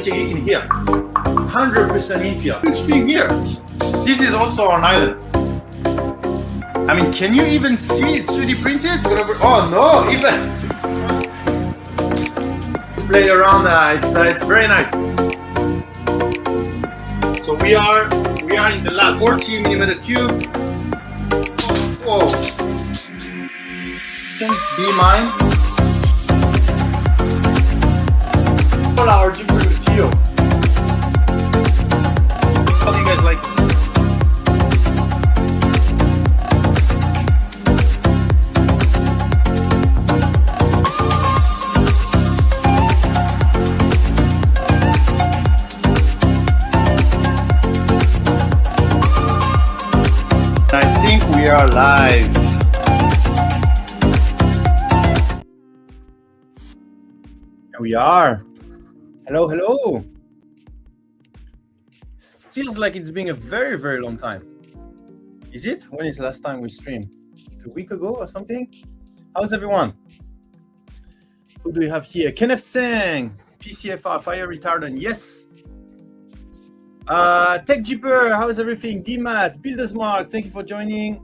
You can hear 100% infield. Huge thing here. This is also on island. I mean, can you even see it 3D printed? Oh no, even play around. It's very nice. So we are in the lab. 40mm cube. Whoa. Be mine. All our different materials. How do you guys like it? I think we are live. Here we are. Hello, hello. Feels like it's been a very, very long time. Is it? When is the last time we streamed? A week ago or something? How's everyone? Who do we have here? Kenneth Singh, PCFR, fire retardant, yes. Tech Jeeper, how's everything? DMAT, Buildersmark, thank you for joining.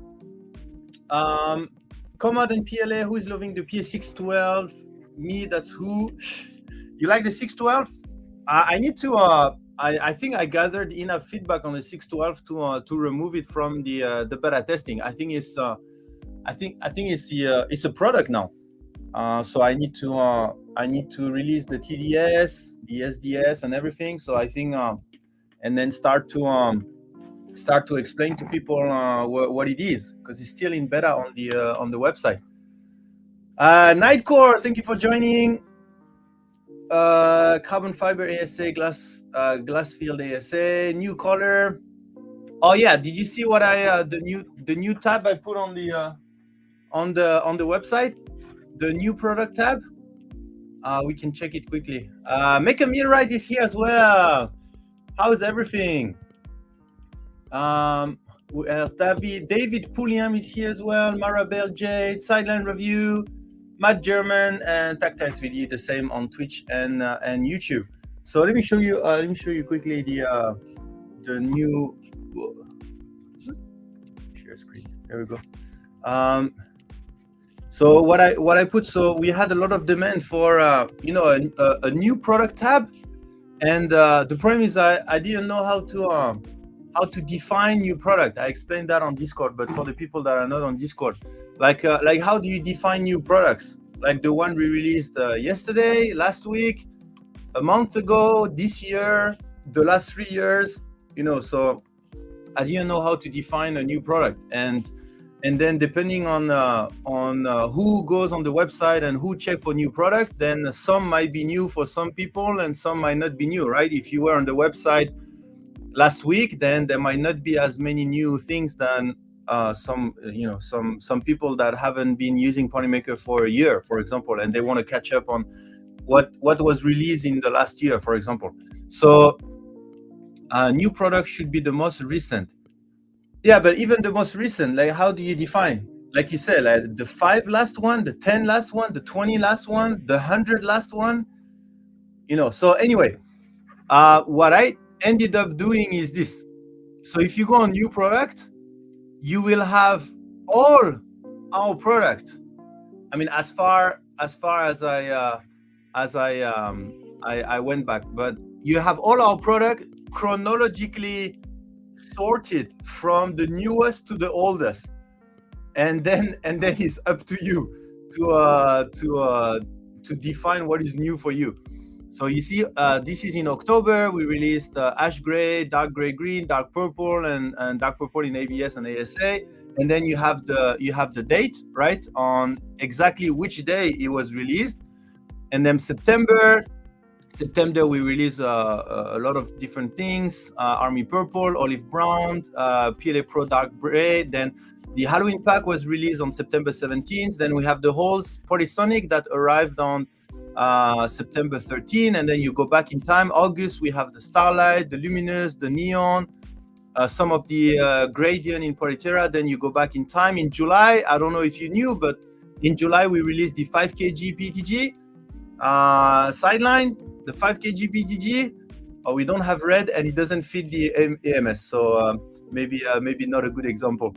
Comad and PLA, who is loving the PS612? Me, that's who. You like the 612? I need to. I think I gathered enough feedback on the 612 to remove it from the beta testing. I think it's I think it's a product now. So I need to release the TDS, the SDS, and everything. So I think and then start to explain to people what it is, because it's still in beta on the website. Nightcore, thank you for joining. Carbon fiber ASA, glass field ASA, new color. Oh yeah, did you see what I the new tab I put on the website? The new product tab. We can check it quickly. Make a Millwright is here as well. How's everything? Who else? David Pulliam is here as well. Marabel Jade, Sideline Review, Matt German, and Tactics 3D, the same on Twitch and YouTube. So let me show you quickly the new share screen. There we go. So what I put, so we had a lot of demand for a new product tab, and the problem is I didn't know how to define new product. I explained that on Discord, but for the people that are not on Discord, like how do you define new products? Like the one we released yesterday, last week, a month ago, this year, the last 3 years, so I didn't know how to define a new product. And then depending on who goes on the website and who check for new product, then some might be new for some people and some might not be new, right? If you were on the website last week, then there might not be as many new things than some people that haven't been using Polymaker for a year, for example, and they want to catch up on what was released in the last year, for example. So new product should be the most recent. Yeah, but even the most recent, like, how do you define? Like you said, like the 5 last one, the 10 last one, the 20 last one, the 100 last one. So anyway, what I ended up doing is this. So if you go on new product, you will have all our product. I mean, as far as I went back, but you have all our product chronologically sorted from the newest to the oldest, and then it's up to you to define what is new for you. So you see, this is in October. We released ash gray, dark gray green, dark purple, and dark purple in ABS and ASA. And then you have the date, right, on exactly which day it was released. And then September we released a lot of different things: Army Purple, Olive Brown, PLA Pro Dark Gray. Then the Halloween pack was released on September 17th. Then we have the whole Polysonic that arrived on September 13, and then you go back in time. August, we have the Starlight, the Luminous, the Neon, some of the Gradient in Polyterra. Then you go back in time. In July, I don't know if you knew, but in July we released the 5 kg PTG sideline, the 5 kg PTG. We don't have red, and it doesn't fit the AMS, so maybe not a good example.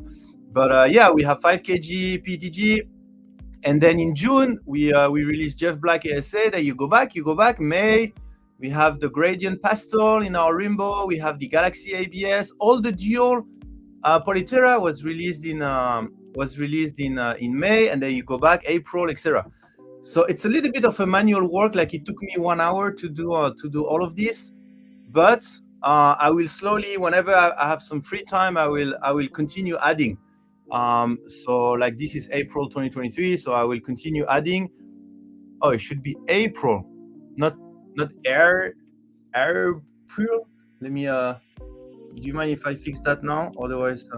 But yeah, we have 5 kg PTG. And then in June, we released Jeff Black ASA. Then you go back. May, we have the Gradient Pastel in our Rainbow. We have the Galaxy ABS. All the dual Polyterra was released in May, and then you go back April, etc. So it's a little bit of a manual work. Like, it took me 1 hour to do all of this, but I will slowly, whenever I have some free time, I will continue adding. So like, this is April 2023, so I will continue adding. Oh, it should be April, not April. Let me do you mind if I fix that now? Otherwise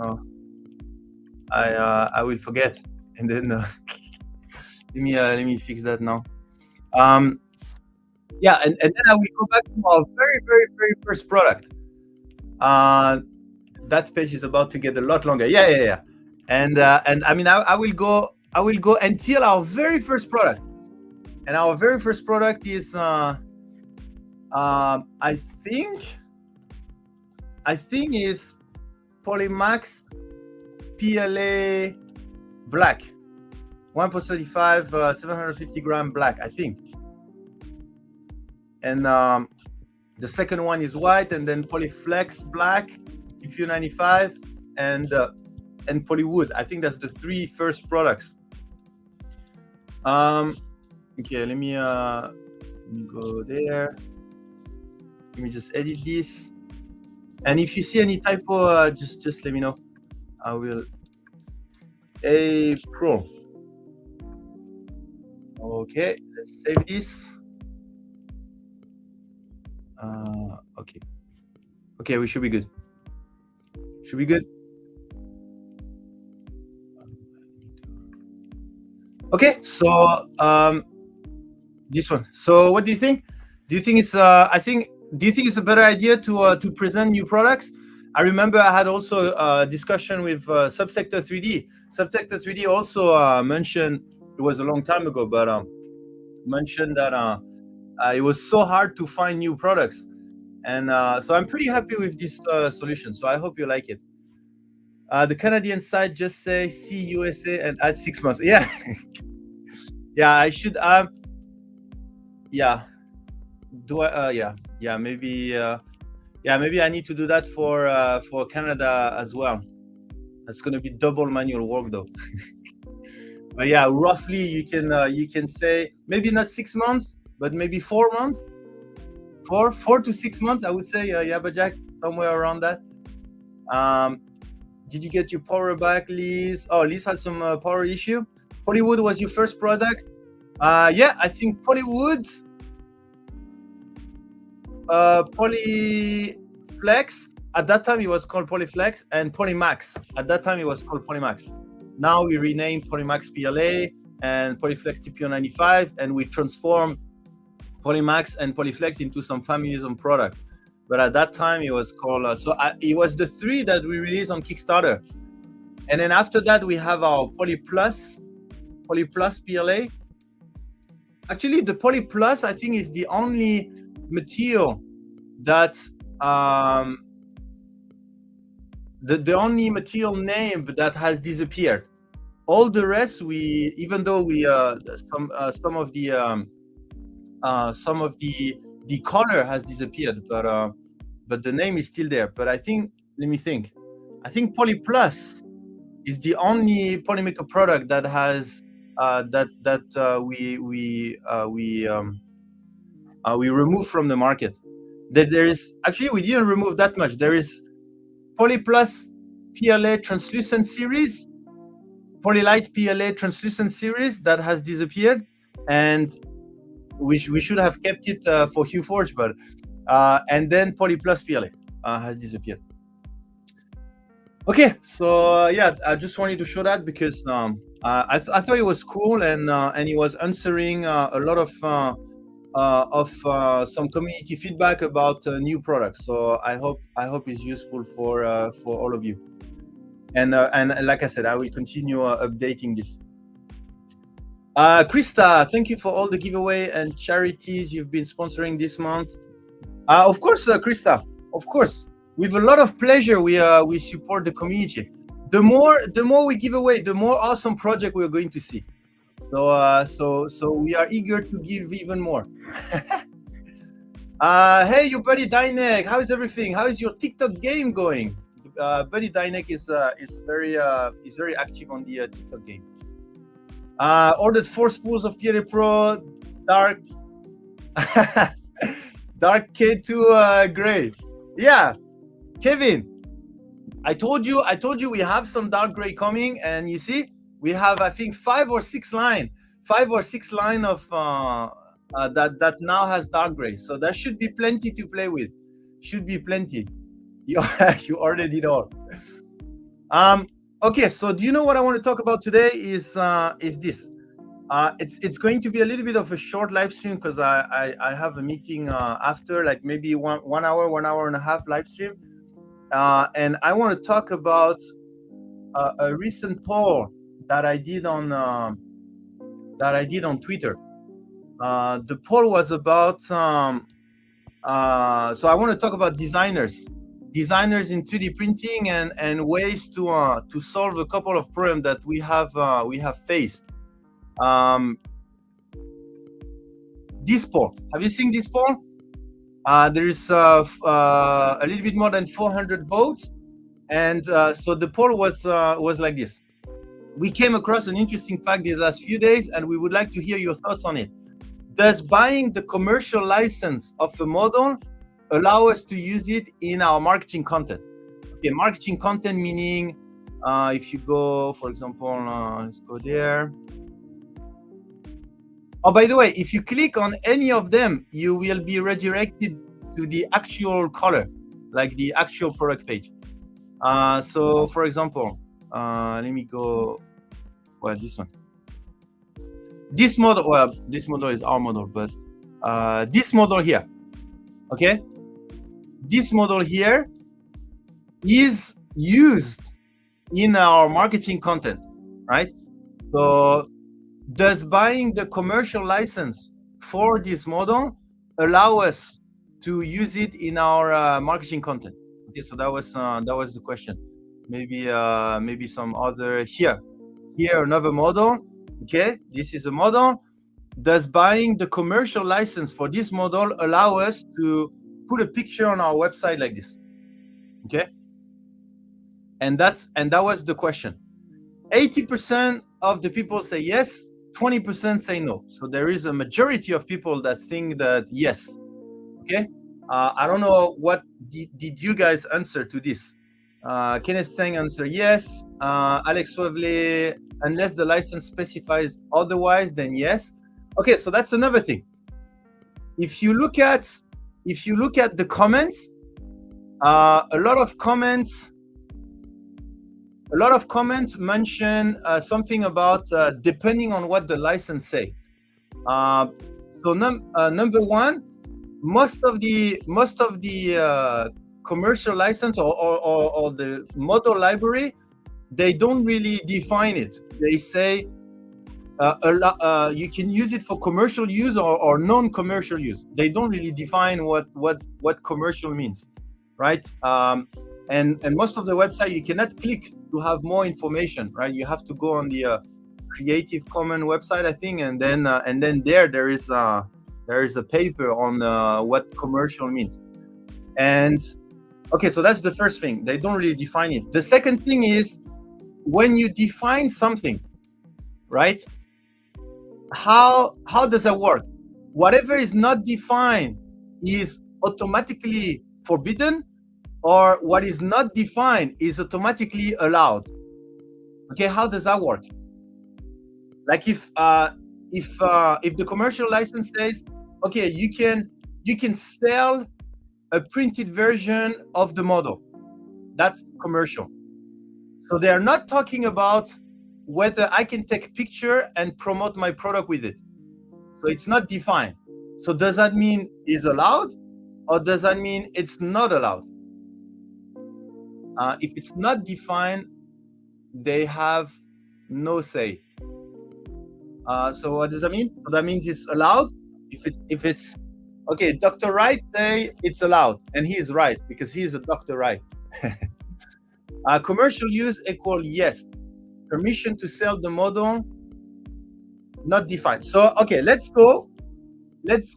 I will forget, and then let me fix that now. Yeah, and then I will go back to our very, very, very first product. That page is about to get a lot longer. Yeah. And I mean, I will go until our very first product. And our very first product is I think is Polymax PLA Black, 1.35 750 gram black, I think. And the second one is white, and then Polyflex Black, Q95, and Polywood. I think that's the 3 first products. Okay, let me go there. Let me just edit this. And if you see any typo, just let me know. I will. April. Okay, let's save this. Okay, we should be good. Okay, so this one. So what do you think? Do you think it's do you think it's a better idea to present new products? I remember I had also a discussion with Subsector 3D. Subsector 3D also mentioned, it was a long time ago, but mentioned that it was so hard to find new products. And so I'm pretty happy with this solution. So I hope you like it. The Canadian side just say see USA and add 6 months. Yeah. Yeah, I should. Yeah. Do I? Yeah. Maybe. Maybe I need to do that for Canada as well. That's going to be double manual work though. But yeah, roughly you can say maybe not 6 months, but maybe 4 months. 4 to 6 months, I would say. Yeah, but Jack, somewhere around that. Did you get your power back, Liz? Oh, Liz had some power issue. Polywood was your first product. Yeah, I think Polywood, Polyflex, At that time, it was called Polyflex, and Polymax. At that time, it was called Polymax. Now we renamed Polymax PLA and Polyflex TPO95, and we transform Polymax and Polyflex into some families of product. But at that time, it was called, it was the 3 that we released on Kickstarter. And then after that, we have our Polyplus PLA. Actually, the Polyplus, I think, is the only material that, the only material name that has disappeared. All the rest, even though some of the color has disappeared, but the name is still there. But I think, let me think. I think Polyplus is the only Polymaker product that has we removed from the market. That there is actually, we didn't remove that much. There is Polyplus PLA translucent series, Polylight PLA translucent series that has disappeared, and we should have kept it for HueForge, but and then Polyplus PLA has disappeared. Okay, so yeah, I just wanted to show that because I thought it was cool, and it was answering a lot of some community feedback about new products. So I hope it's useful for all of you. And like I said, I will continue updating this. Krista, thank you for all the giveaway and charities you've been sponsoring this month. Of course, Krista, of course. With a lot of pleasure, we support the community. The more we give away, the more awesome project we're going to see. So we are eager to give even more. Hey, your buddy Dynek, how is everything? How is your TikTok game going? Buddy Dynek is very active on the TikTok game. Ordered 4 spools of PLA Pro Dark K2 gray. Yeah, Kevin, I told you we have some dark gray coming, and you see we have, I think, 5 or 6 line of that now has dark gray. So that should be plenty to play with. Should be plenty. You already did all. Okay, so do you know what I want to talk about today is this. It's going to be a little bit of a short live stream because I have a meeting after, like maybe one hour and a half live stream, and I want to talk about a recent poll that I did on Twitter. The poll was about so I want to talk about designers in 3D printing and ways to solve a couple of problems that we have faced. This poll, have you seen this poll? There is a little bit more than 400 votes, and so the poll was like this. We came across an interesting fact these last few days, and we would like to hear your thoughts on it. Does buying the commercial license of a model allow us to use it in our marketing content? Okay, marketing content meaning if you go, for example, let's go there. Oh, by the way, if you click on any of them, you will be redirected to the actual color, like the actual product page. So, for example, let me go. Well, this one. This model. Well, this model is our model, but this model here. Okay. This model here is used in our marketing content, right? So, does buying the commercial license for this model allow us to use it in our marketing content? Okay, so that was the question. Maybe some other here another model. Okay, this is a model. Does buying the commercial license for this model allow us to put a picture on our website like this? Okay, and that was the question. 80% of the people say yes. 20% say no. So there is a majority of people that think that yes. Okay. I don't know what did you guys answer to this. Kenneth Stang answer yes. Alex Wavley, unless the license specifies otherwise, then yes. Okay, so that's another thing. If you look at the comments, A lot of comments mention something about depending on what the license say. So number one, most of the commercial license or the model library, they don't really define it. They say you can use it for commercial use or non-commercial use. They don't really define what commercial means, right? And most of the website you cannot click to have more information, right? You have to go on the Creative Commons website, I think, and then there is a paper on what commercial means. And okay, so that's the first thing. They don't really define it. The second thing is when you define something, right? How does that work? Whatever is not defined is automatically forbidden, or what is not defined is automatically allowed. Okay, how does that work? Like if the commercial license says, okay, you can sell a printed version of the model, that's commercial. So they are not talking about whether I can take a picture and promote my product with it. So it's not defined. So does that mean it's allowed, or does that mean it's not allowed? If it's not defined, they have no say. So what does that mean? So that means it's allowed. If it's okay, Dr. Wright say it's allowed, and he is right because he is a Dr. Wright. Commercial use equal yes. Permission to sell the model not defined. So okay, let's go on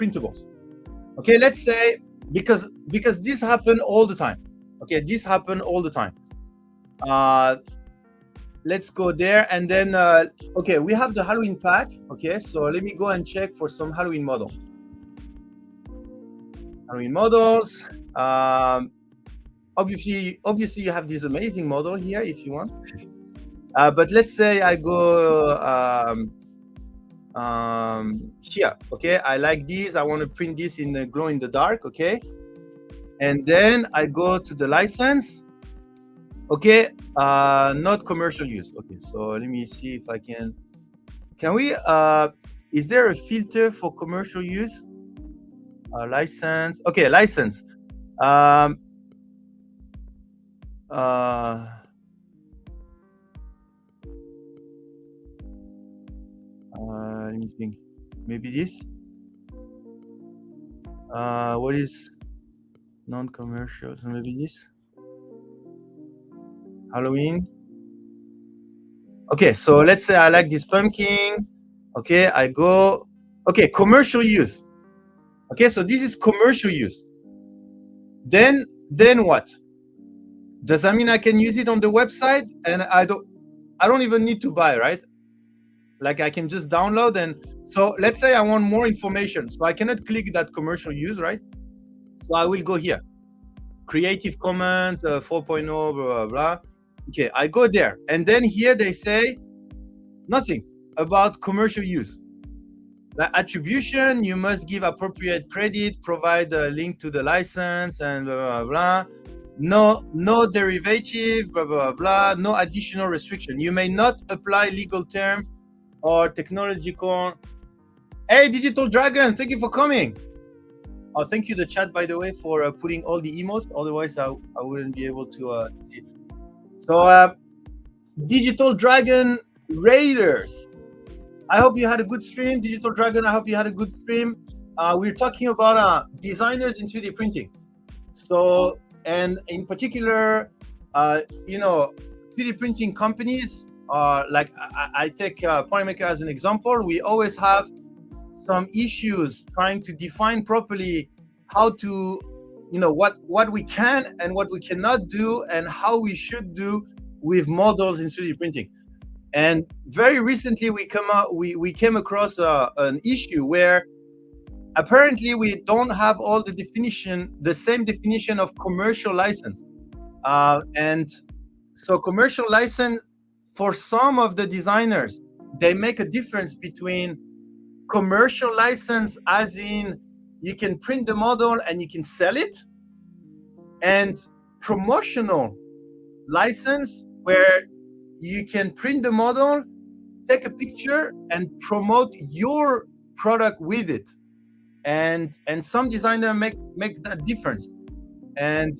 printables. Okay, let's say because this happen all the time. Okay, this happen all the time. Let's go there, and then okay, we have the Halloween pack. Okay, so let me go and check for some Halloween models. Obviously you have this amazing model here if you want. But let's say I go here. Okay, I like this. I want to print this in glow in the dark. Okay, and then I go to the license. Okay, not commercial use. Okay, so let me see if I can we is there a filter for commercial use? License. Okay, license. Let me think. Maybe this. What is non-commercial? So maybe this. Halloween. Okay, so let's say I like this pumpkin. Okay, I go. Okay, commercial use. Okay, so this is commercial use. Then what? Does that mean I can use it on the website and I don't even need to buy, right? Like I can just download. And so let's say I want more information. So I cannot click that commercial use, right? So I will go here. Creative Commons 4.0, blah, blah, blah. Okay, I go there. And then here they say nothing about commercial use. The attribution, you must give appropriate credit, provide a link to the license, and blah, blah, blah. No derivative, blah, blah, blah. No additional restriction. You may not apply legal term or technological. Hey, Digital Dragon, thank you for coming. Oh, thank you, the chat, by the way, for putting all the emotes. Otherwise, I wouldn't be able to see it. So, Digital Dragon Raiders, I hope you had a good stream. Digital Dragon, I hope you had a good stream. We're talking about designers in 3D printing. So, and in particular, 3D printing companies, like I take Polymaker as an example. We always have some issues trying to define properly how to, what we can and what we cannot do and how we should do with models in 3D printing. And very recently we came across an issue where apparently we don't have all the same definition of commercial license. And so commercial license, for some of the designers, they make a difference between commercial license as in you can print the model and you can sell it, and promotional license where you can print the model, take a picture, and promote your product with it. And some designer make that difference. And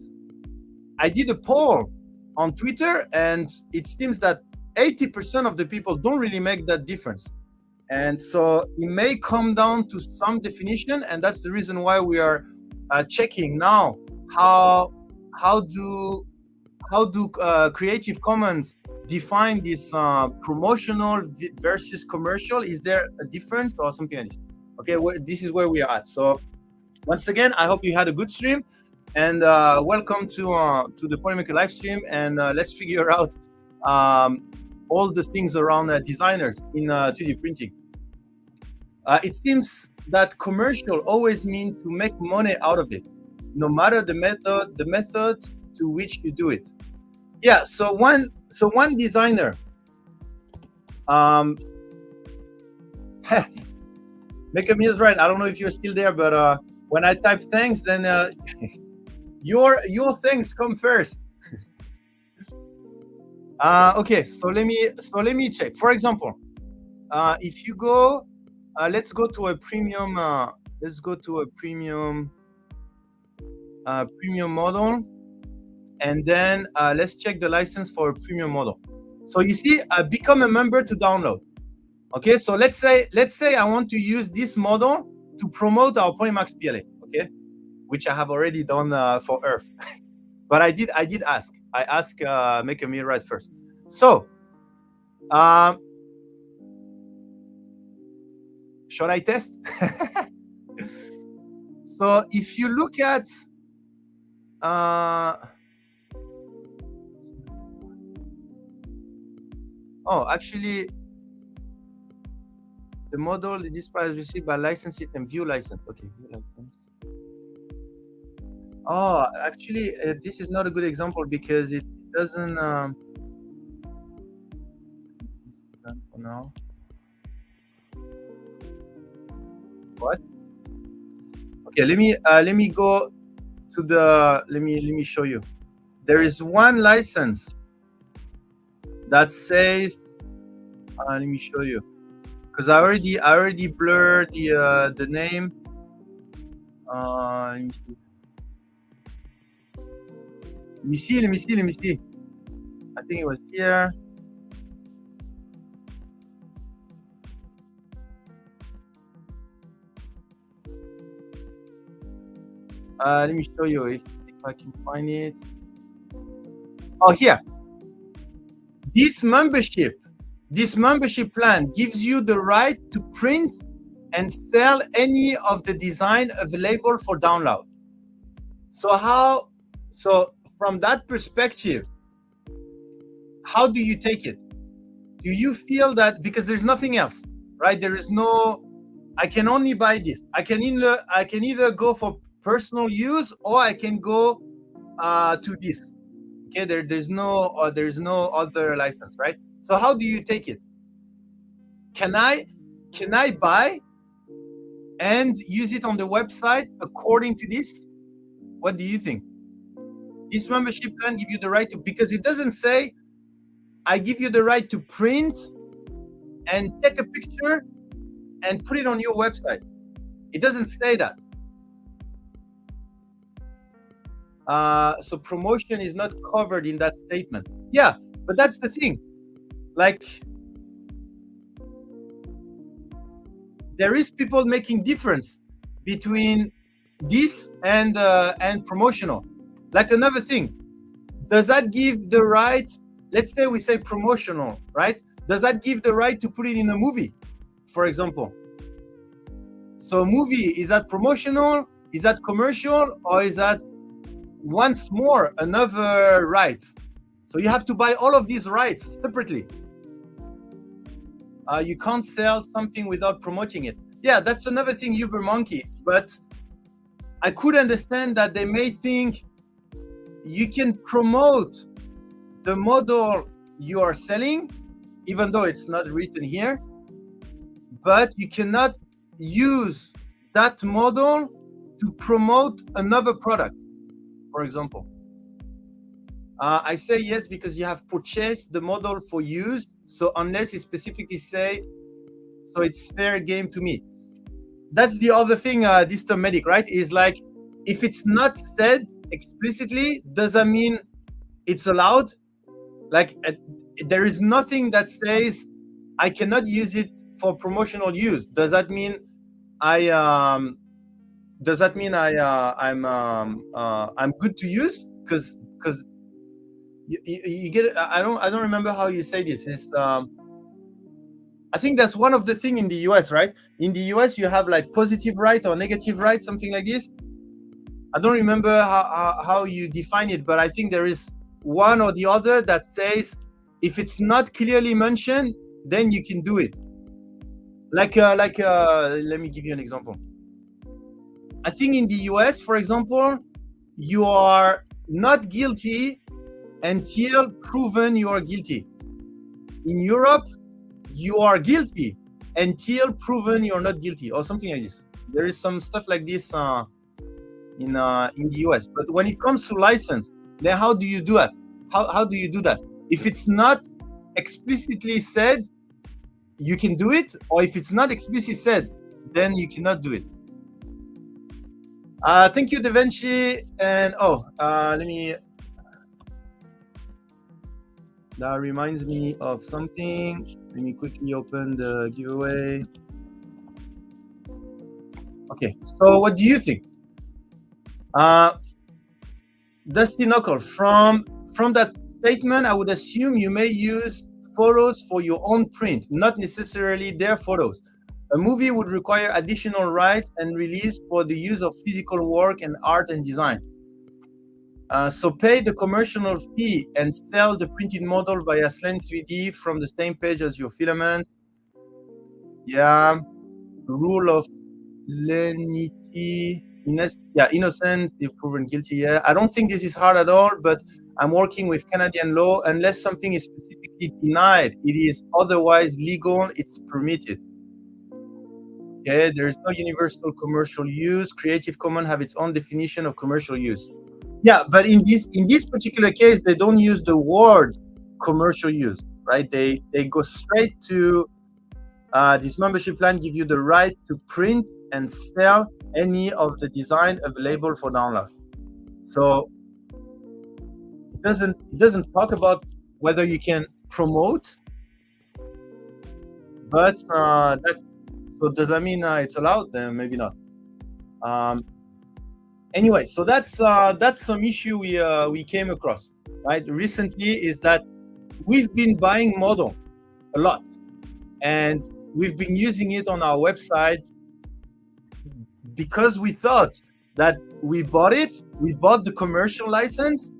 I did a poll on Twitter, and it seems that 80% of the people don't really make that difference. And so it may come down to some definition, and that's the reason why we are checking now how do Creative Commons define this promotional versus commercial. Is there a difference or something like this? Okay, this is where we are at. So once again, I hope you had a good stream, and welcome to the Polymaker live stream, and let's figure out all the things around designers in 3D printing. It seems that commercial always means to make money out of it, no matter the method to which you do it. Yeah. So one designer, Maker Me is right. I don't know if you're still there, but when I type thanks, then your thanks come first. Okay, so let me check. For example, if you go, let's go to a premium. Let's go to a premium model, and then let's check the license for a premium model. So you see, become a member to download. Okay, so let's say I want to use this model to promote our Polymax PLA. Okay, which I have already done for Earth. But I did ask. I asked Maker Me right first. So, should I test? So if you look at, actually, the model this price received by license it and view license. Okay, view license. Oh, actually, this is not a good example because it doesn't. For now. What? Okay, let me go to the. Let me show you. There is one license that says. Let me show you, because I already blurred the name. Let me see. I think it was here. Let me show you if I can find it. Oh, here. This membership plan gives you the right to print and sell any of the design available for download. So from that perspective, how do you take it? Do you feel that because there's nothing else, right? There is no, I can only buy this. I can either go for personal use or I can go to this. Okay, there's no other license, right? So how do you take it? Can I buy and use it on the website according to this? What do you think? This membership plan give you the right to, because it doesn't say I give you the right to print and take a picture and put it on your website. It doesn't say that. So promotion is not covered in that statement. Yeah, but that's the thing. Like, there is people making difference between this and promotional. Like another thing, does that give the right? Let's say we say promotional, right? Does that give the right to put it in a movie, for example? So movie, is that promotional? Is that commercial? Or is that once more another rights? So you have to buy all of these rights separately. You can't sell something without promoting it. Yeah, that's another thing, UberMonkey. But I could understand that they may think you can promote the model you are selling, even though it's not written here, but you cannot use that model to promote another product, for example. I say yes because you have purchased the model for use. So unless you specifically say, so it's fair game to me. That's the other thing, this term medic, right? Is like, if it's not said explicitly, does that mean it's allowed? Like, there is nothing that says I cannot use it for promotional use. Does that mean I'm good to use? Because you get it. I don't remember how you say this. It's I think that's one of the thing in the US, right? In the US, you have like positive right or negative right, something like this. I don't remember how you define it, but I think there is one or the other that says if it's not clearly mentioned, then you can do it. Like let me give you an example. I think in the US, for example, you are not guilty until proven you are guilty. In Europe, you are guilty until proven you're not guilty, or something like this. There is some stuff like this in the US. But when it comes to license, then how do you do that? How do you do that? If it's not explicitly said, you can do it, or if it's not explicitly said, then you cannot do it. Thank you, DaVinci. And let me. That reminds me of something. Let me quickly open the giveaway. Okay, so what do you think? Dusty Knuckle, from that statement, I would assume you may use photos for your own print, not necessarily their photos. A movie would require additional rights and release for the use of physical work and art and design. So pay the commercial fee and sell the printed model via Slant 3D from the same page as your filament. Yeah, rule of lenity. Innocent if proven guilty. Yeah, I don't think this is hard at all, but I'm working with Canadian law. Unless something is specifically denied, it is otherwise legal, it's permitted. Okay, there is no universal commercial use. Creative Commons have its own definition of commercial use. Yeah, but in this particular case, they don't use the word commercial use, right? They go straight to this membership plan give you the right to print and sell any of the design available for download. So it doesn't talk about whether you can promote, but so does that mean it's allowed? Then maybe not. Anyway, so that's some issue we came across right recently, is that we've been buying model a lot, and we've been using it on our website because we thought that we bought the commercial license,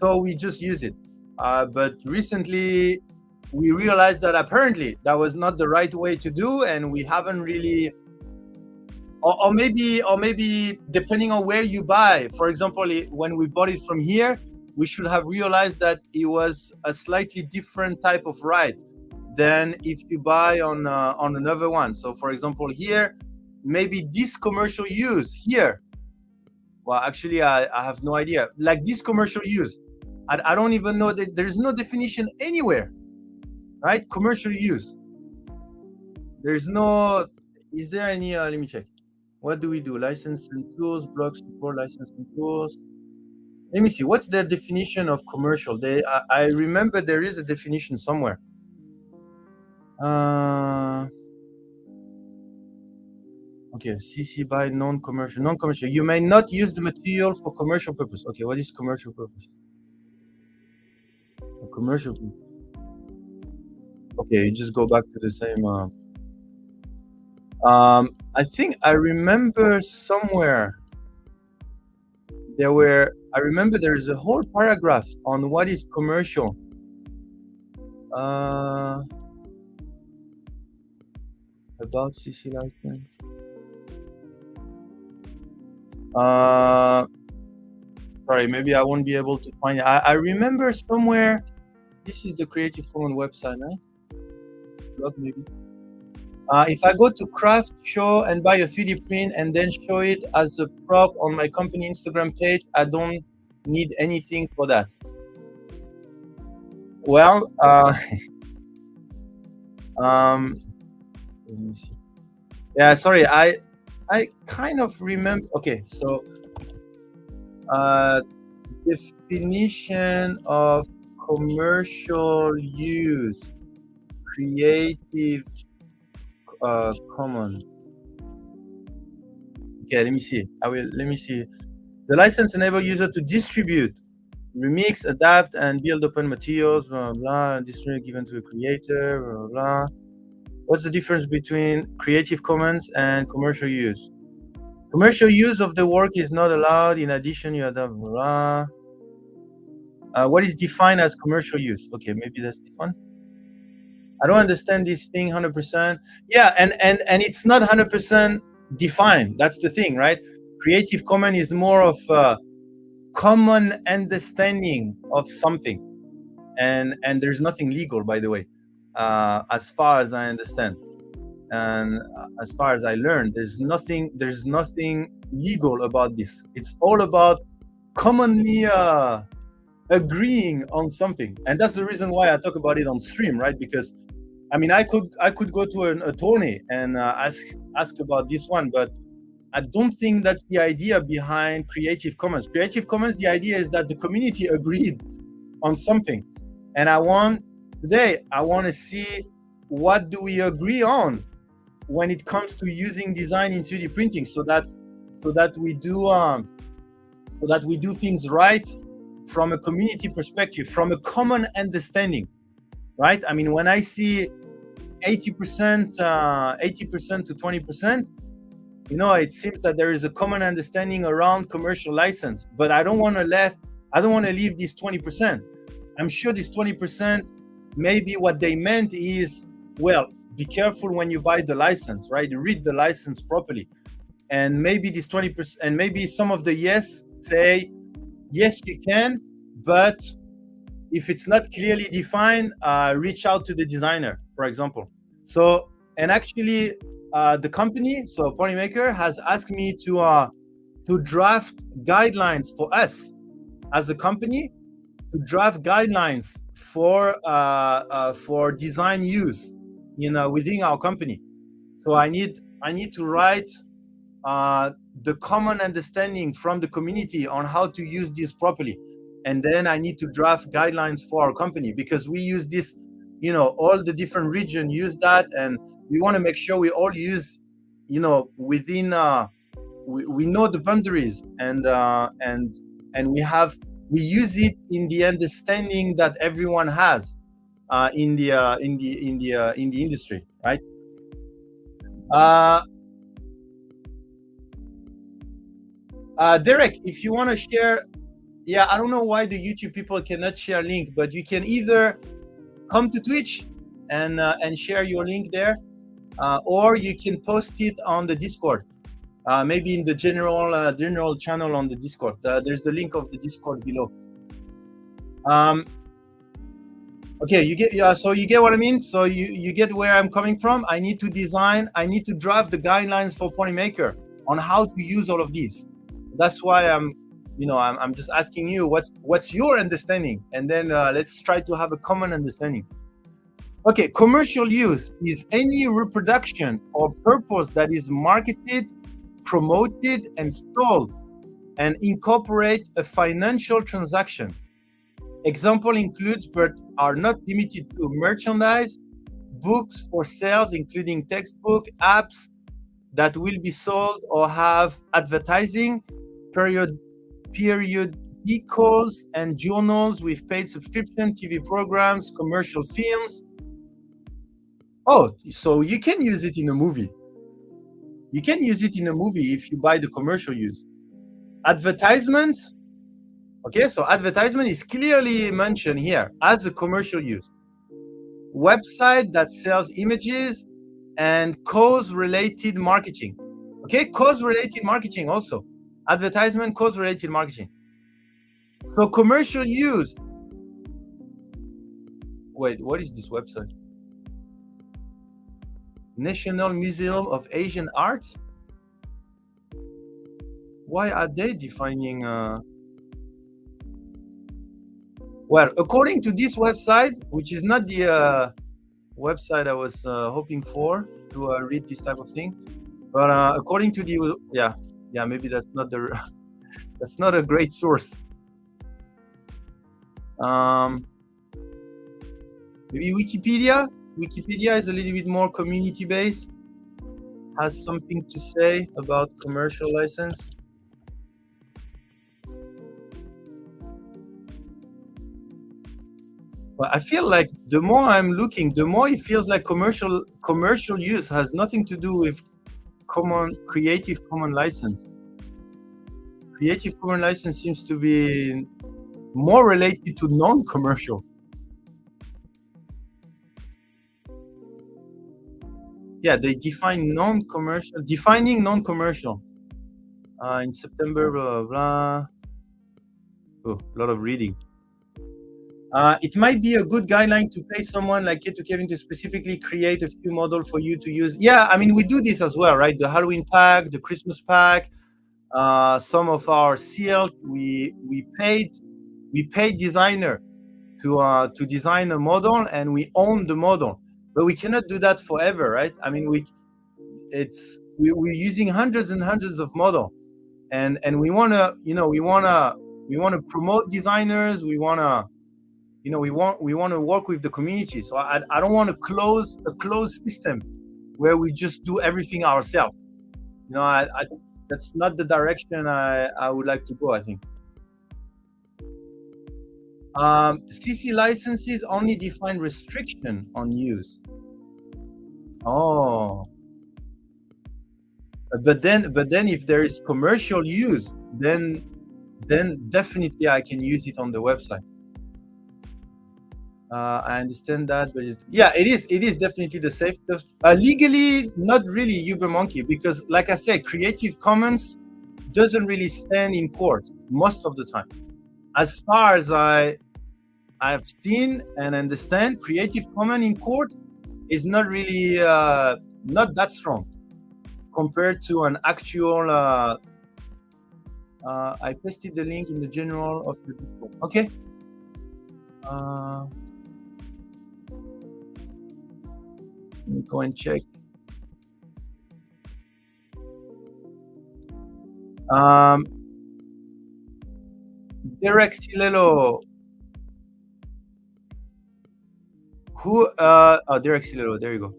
so we just use it. But recently we realized that apparently that was not the right way to do, and we haven't really, or maybe depending on where you buy. For example, when we bought it from here, we should have realized that it was a slightly different type of right than if you buy on another one. So for example, here, maybe this commercial use here, well, actually I have no idea. Like this commercial use, I don't even know that there's no definition anywhere, right? Commercial use. There's no, is there any, let me check. What do we do? License and tools, blog support, license and tools. Let me see, what's their definition of commercial? I remember there is a definition somewhere. Okay, CC by non-commercial. Non-commercial. You may not use the material for commercial purpose. Okay, what is commercial purpose? A commercial purpose. Okay, you just go back to the same. I think I remember somewhere I remember there is a whole paragraph on what is commercial. About CC license. Sorry, maybe I won't be able to find it. I remember somewhere. This is the Creative Commons website, right? Blog maybe. If I go to craft show and buy a 3D print and then show it as a prop on my company Instagram page, I don't need anything for that. Well, let me see. Yeah, sorry, I kind of remember. Okay, so definition of commercial use, Creative Commons. Okay, let me see. Let me see. The license enable user to distribute, remix, adapt, and build open materials, blah, blah, blah, distribute given to the creator, blah, blah, blah. What's the difference between Creative Commons and commercial use? Commercial use of the work is not allowed. In addition, you adapt, blah, blah. What is defined as commercial use? Okay, maybe that's this one. I don't understand this thing 100%. Yeah, and it's not 100% defined. That's the thing, right? Creative Commons is more of a common understanding of something, and there's nothing legal, by the way, as far as I understand, and as far as I learned, there's nothing legal about this. It's all about commonly agreeing on something, and that's the reason why I talk about it on stream, right? Because I mean, I could go to an attorney and ask about this one, but I don't think that's the idea behind Creative Commons. Creative Commons, the idea is that the community agreed on something, and I want to see what do we agree on when it comes to using design in 3D printing, so that we do things right from a community perspective, from a common understanding, right? I mean, when I see 80% to 20%, you know, it seems that there is a common understanding around commercial license, but I don't want to leave this 20%. I'm sure this 20%, maybe what they meant is, well, be careful when you buy the license, right? Read the license properly. And maybe this 20%, and maybe some of the yes say, yes, you can, but if it's not clearly defined, reach out to the designer, for example. So, and actually, the company, so Polymaker, has asked me to draft guidelines for us as a company, to draft guidelines for design use, you know, within our company. So I need to write the common understanding from the community on how to use this properly, and then I need to draft guidelines for our company, because we use this, you know, all the different regions use that, and we want to make sure we all use, you know, within we know the boundaries, and we use it in the understanding that everyone has in the industry, right? Derek, if you want to share, yeah, I don't know why the YouTube people cannot share link, but you can either come to Twitch and share your link there, or you can post it on the Discord, maybe in the general channel on the Discord. There's the link of the Discord below. Okay, you get, so you get what I mean. So you get where I'm coming from. I need to draft the guidelines for Polymaker on how to use all of these. That's why I'm just asking you what's your understanding, and then let's try to have a common understanding. Okay, commercial use is any reproduction or purpose that is marketed, promoted, and sold, and incorporate a financial transaction. Example includes, but are not limited to, merchandise, books for sales, including textbook, apps that will be sold, or have advertising, periodicals and journals with paid subscription, TV programs, commercial films. Oh, so you can use it in a movie. You can use it in a movie if you buy the commercial use. Advertisement. Okay, so advertisement is clearly mentioned here as a commercial use. Website that sells images, and cause-related marketing. Okay, cause-related marketing also. Advertisement, cause-related marketing. So commercial use. Wait, what is this website? National Museum of Asian Arts. Why are they defining? Well, according to this website, which is not the website I was hoping for to read this type of thing, but according to the maybe that's not the that's not a great source. Maybe Wikipedia. Wikipedia is a little bit more community based, has something to say about commercial license. But I feel like the more I'm looking, the more it feels like commercial use has nothing to do with Creative Commons license. Creative Commons license seems to be more related to non-commercial. Yeah, they define non-commercial, defining non-commercial in September, blah, blah, blah. Oh, a lot of reading. It might be a good guideline to pay someone like Kevin to specifically create a few models for you to use. Yeah, I mean, we do this as well, right? The Halloween pack, the Christmas pack, some of our seal, we paid designer to design a model, and we own the model. But we cannot do that forever, right? I mean, we're using hundreds and hundreds of models, and we wanna promote designers. We wanna work with the community. So I don't want a closed system where we just do everything ourselves. That's not the direction I would like to go, I think. CC licenses only define restriction on use. Oh. But then if there is commercial use, then definitely I can use it on the website. I understand that, but it is definitely the safest. Legally, not really UberMonkey, because like I said, Creative Commons doesn't really stand in court most of the time. As far as I've seen and understand, Creative Commons in court is not really not that strong compared to an actual. I pasted the link in the general of the Discord. Okay. Let me go and check. Derek Silelo. Who? Derek Silelo. There you go.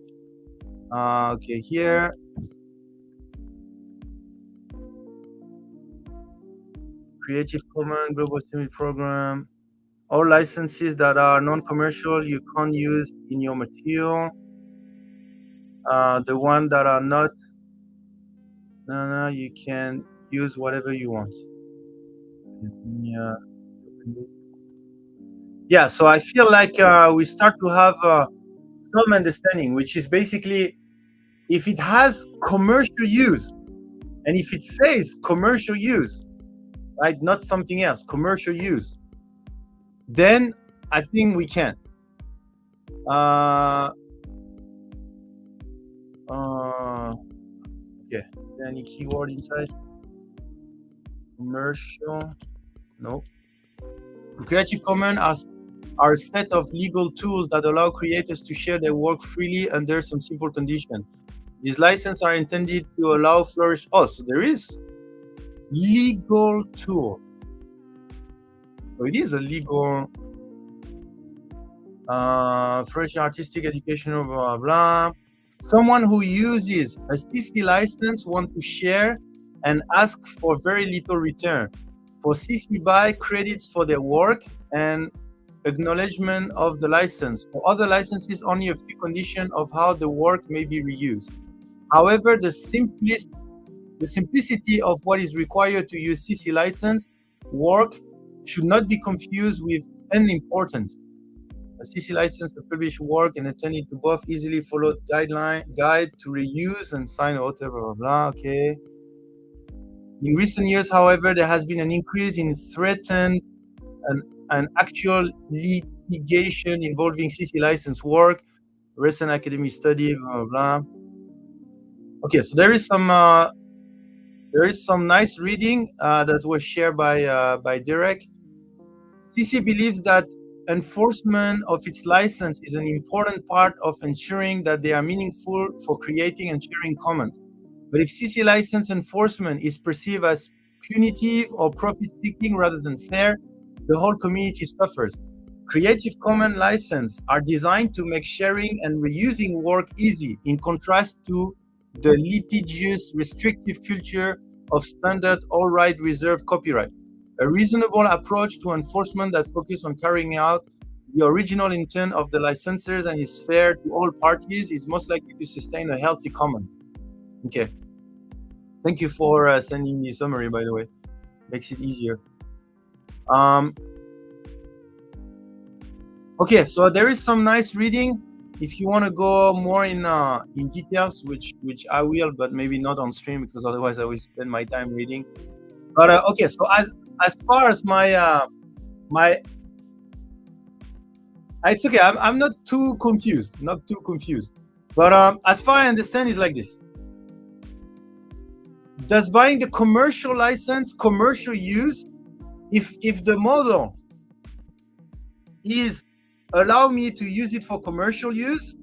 Okay, here. Creative Commons Global Summit Program. All licenses that are non-commercial you can't use in your material. The one that are not, no, you can use whatever you want. Yeah, so I feel like we start to have some understanding, which is basically, if it has commercial use, and if it says commercial use, right, not something else, commercial use, then I think we can. Okay, any keyword inside? Commercial, no. Creative Commons are a set of legal tools that allow creators to share their work freely under some simple conditions. These licenses are intended to allow flourish. Oh, so there is legal tool. So it is a legal fresh artistic educational blah blah. Someone who uses a CC license wants to share and ask for very little return. For CC BY, credits for their work and acknowledgement of the license. For other licenses, only a few conditions of how the work may be reused. However, the simplicity of what is required to use CC license work should not be confused with unimportance. A CC license to publish work and intended to both easily follow guide to reuse and sign or whatever, blah, blah, okay. In recent years, however, there has been an increase in threatened and actual litigation involving CC license work, recent academic study, blah, blah, blah. Okay, so there is some nice reading that was shared by Derek. CC believes that enforcement of its license is an important part of ensuring that they are meaningful for creating and sharing commons. But if CC license enforcement is perceived as punitive or profit-seeking rather than fair, the whole community suffers. Creative Commons licenses are designed to make sharing and reusing work easy, in contrast to the litigious, restrictive culture of standard all-right reserved copyright. A reasonable approach to enforcement that focuses on carrying out the original intent of the licensors and is fair to all parties is most likely to sustain a healthy common. Okay. Thank you for sending the summary, by the way. Makes it easier. Okay, so there is some nice reading. If you want to go more in details, which I will, but maybe not on stream, because otherwise I will spend my time reading. But okay, so as far as my it's okay. I'm not too confused. But as far as I understand, it's like this. Does buying the commercial license, commercial use, if the model is allow me to use it for commercial use,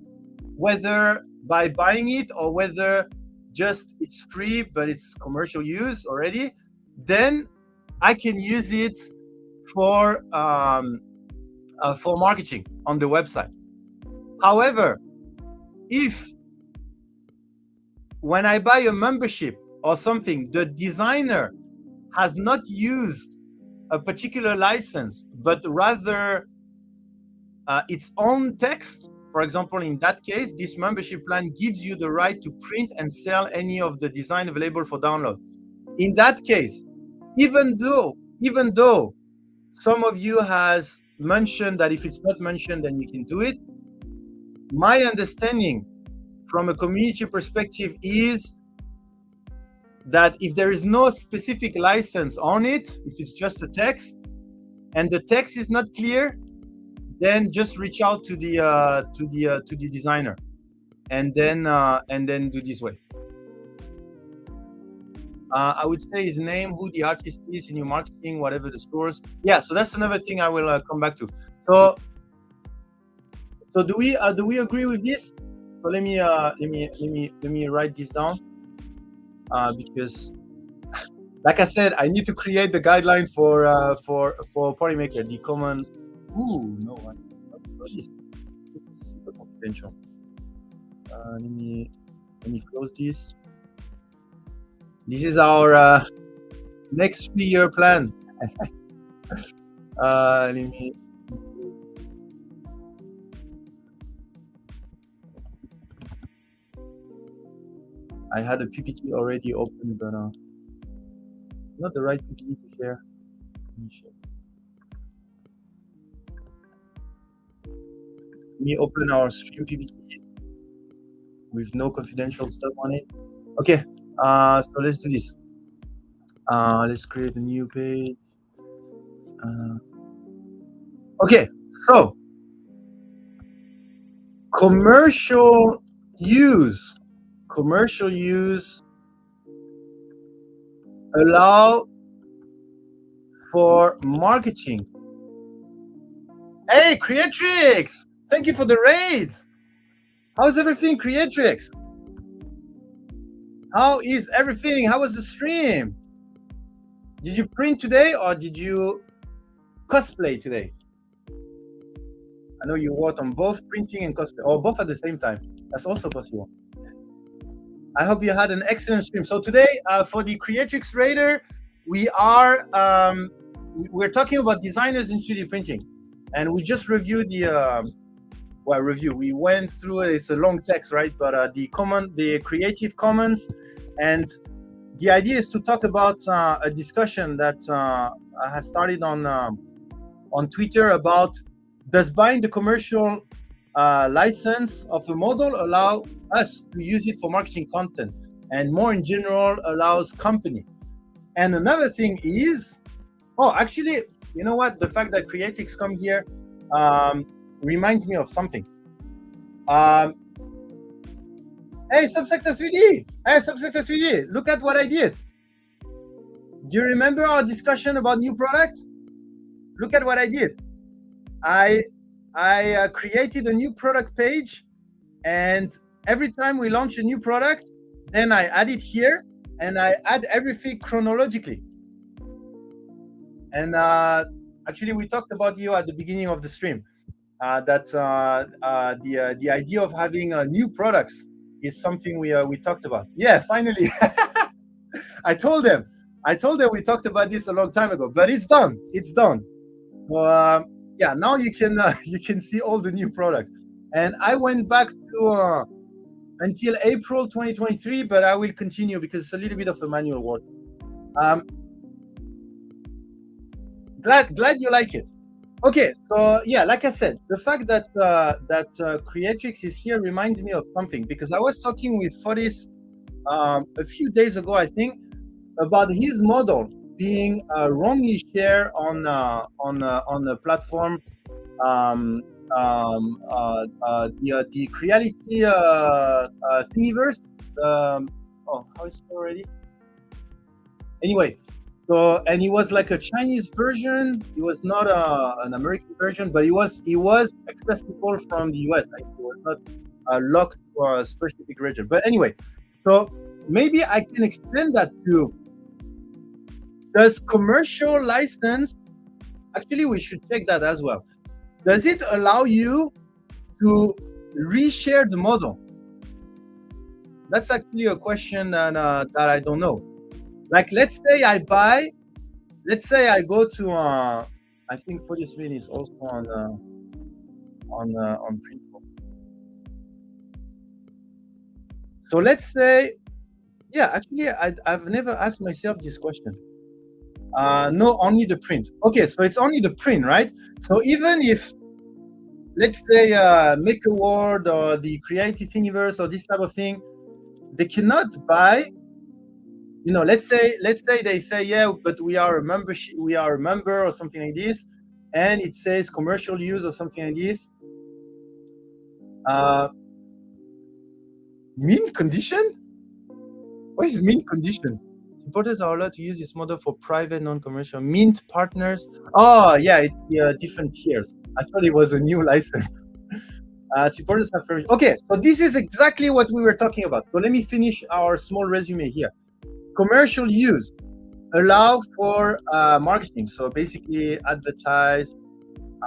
whether by buying it or whether just it's free but it's commercial use already, then I can use it for marketing on the website. However, if when I buy a membership or something, the designer has not used a particular license, but rather its own text, for example, in that case, this membership plan gives you the right to print and sell any of the design available for download. In that case, even though some of you has mentioned that if it's not mentioned, then you can do it, my understanding from a community perspective is that if there is no specific license on it, if it's just a text and the text is not clear, then just reach out to the designer and then do this way. I would say his name, who the artist is in your marketing, whatever the source. Yeah, so that's another thing I will come back to. So do we agree with this? So let me write this down because, like I said, I need to create the guideline for Polymaker. The common. Ooh, no one. What is super confidential? Let me close this. This is our next 3-year plan. Let me. I had a PPT already open, but not the right PPT to share. Let me open our stream PPT with no confidential stuff on it. Okay, so let's do this. Let's create a new page. Okay, so commercial use allow for marketing. Hey, Creatrix! Thank you for the raid. How's everything, Creatrix? How is everything? How was the stream? Did you print today or did you cosplay today? I know you worked on both printing and cosplay, or both at the same time. That's also possible. I hope you had an excellent stream. So today, for the Creatrix Raider, we are we're talking about designers in 3D printing, and we just reviewed the we went through it. It's a long text, right? But the Creative Commons, and the idea is to talk about a discussion that has started on Twitter about, does buying the commercial license of a model allow us to use it for marketing content, and more in general allows company. And another thing is, actually, you know what? The fact that Creatrix come here reminds me of something. Hey, Subsector 3D! Hey, Subsector 3D, look at what I did. Do you remember our discussion about new products? Look at what I did. I created a new product page, and every time we launch a new product, then I add it here, and I add everything chronologically. And actually, we talked about you at the beginning of the stream. That the idea of having new products is something we talked about. Yeah, finally, I told them we talked about this a long time ago, but it's done. It's done. So yeah, now you can see all the new products. And I went back to until April 2023, but I will continue because it's a little bit of a manual work. Glad you like it. Okay, so yeah, like I said, the fact that Creatrix is here reminds me of something, because I was talking with Fotis a few days ago, I think, about his model being wrongly shared on a platform, the Creality Thingiverse. Oh, how is it already? Anyway. So, and it was like a Chinese version. It was not an American version, but it was accessible from the US. Like, it was not locked to a specific region. But anyway, so maybe I can extend that to, does commercial license, actually we should check that as well. Does it allow you to reshare the model? That's actually a question that I don't know. Like, let's say I go to I think Fotis is also on Printful. So let's say, yeah, actually I've never asked myself this question. No, only the print. Okay, so it's only the print, right? So even if, let's say, MakerWard or the Creative Thingiverse or this type of thing, they cannot buy. You know, let's say they say, yeah, but we are a member or something like this, and it says commercial use or something like this. Mint condition? What is mint condition? Supporters are allowed to use this model for private, non-commercial mint partners. Oh, yeah, it's different tiers. I thought it was a new license. Supporters have permission. Okay, so this is exactly what we were talking about. So let me finish our small resume here. Commercial use allow for marketing. So basically advertise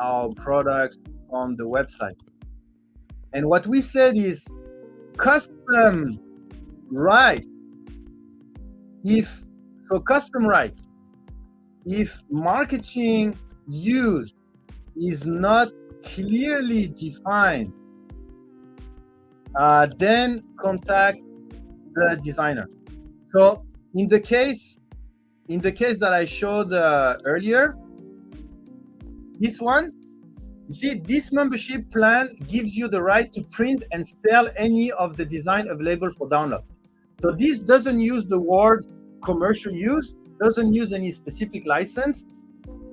our products on the website. And what we said is custom right. Custom right, if marketing use is not clearly defined, then contact the designer. So in the case that I showed earlier, this one, you see, this membership plan gives you the right to print and sell any of the design available for download. So this doesn't use the word commercial use, doesn't use any specific license.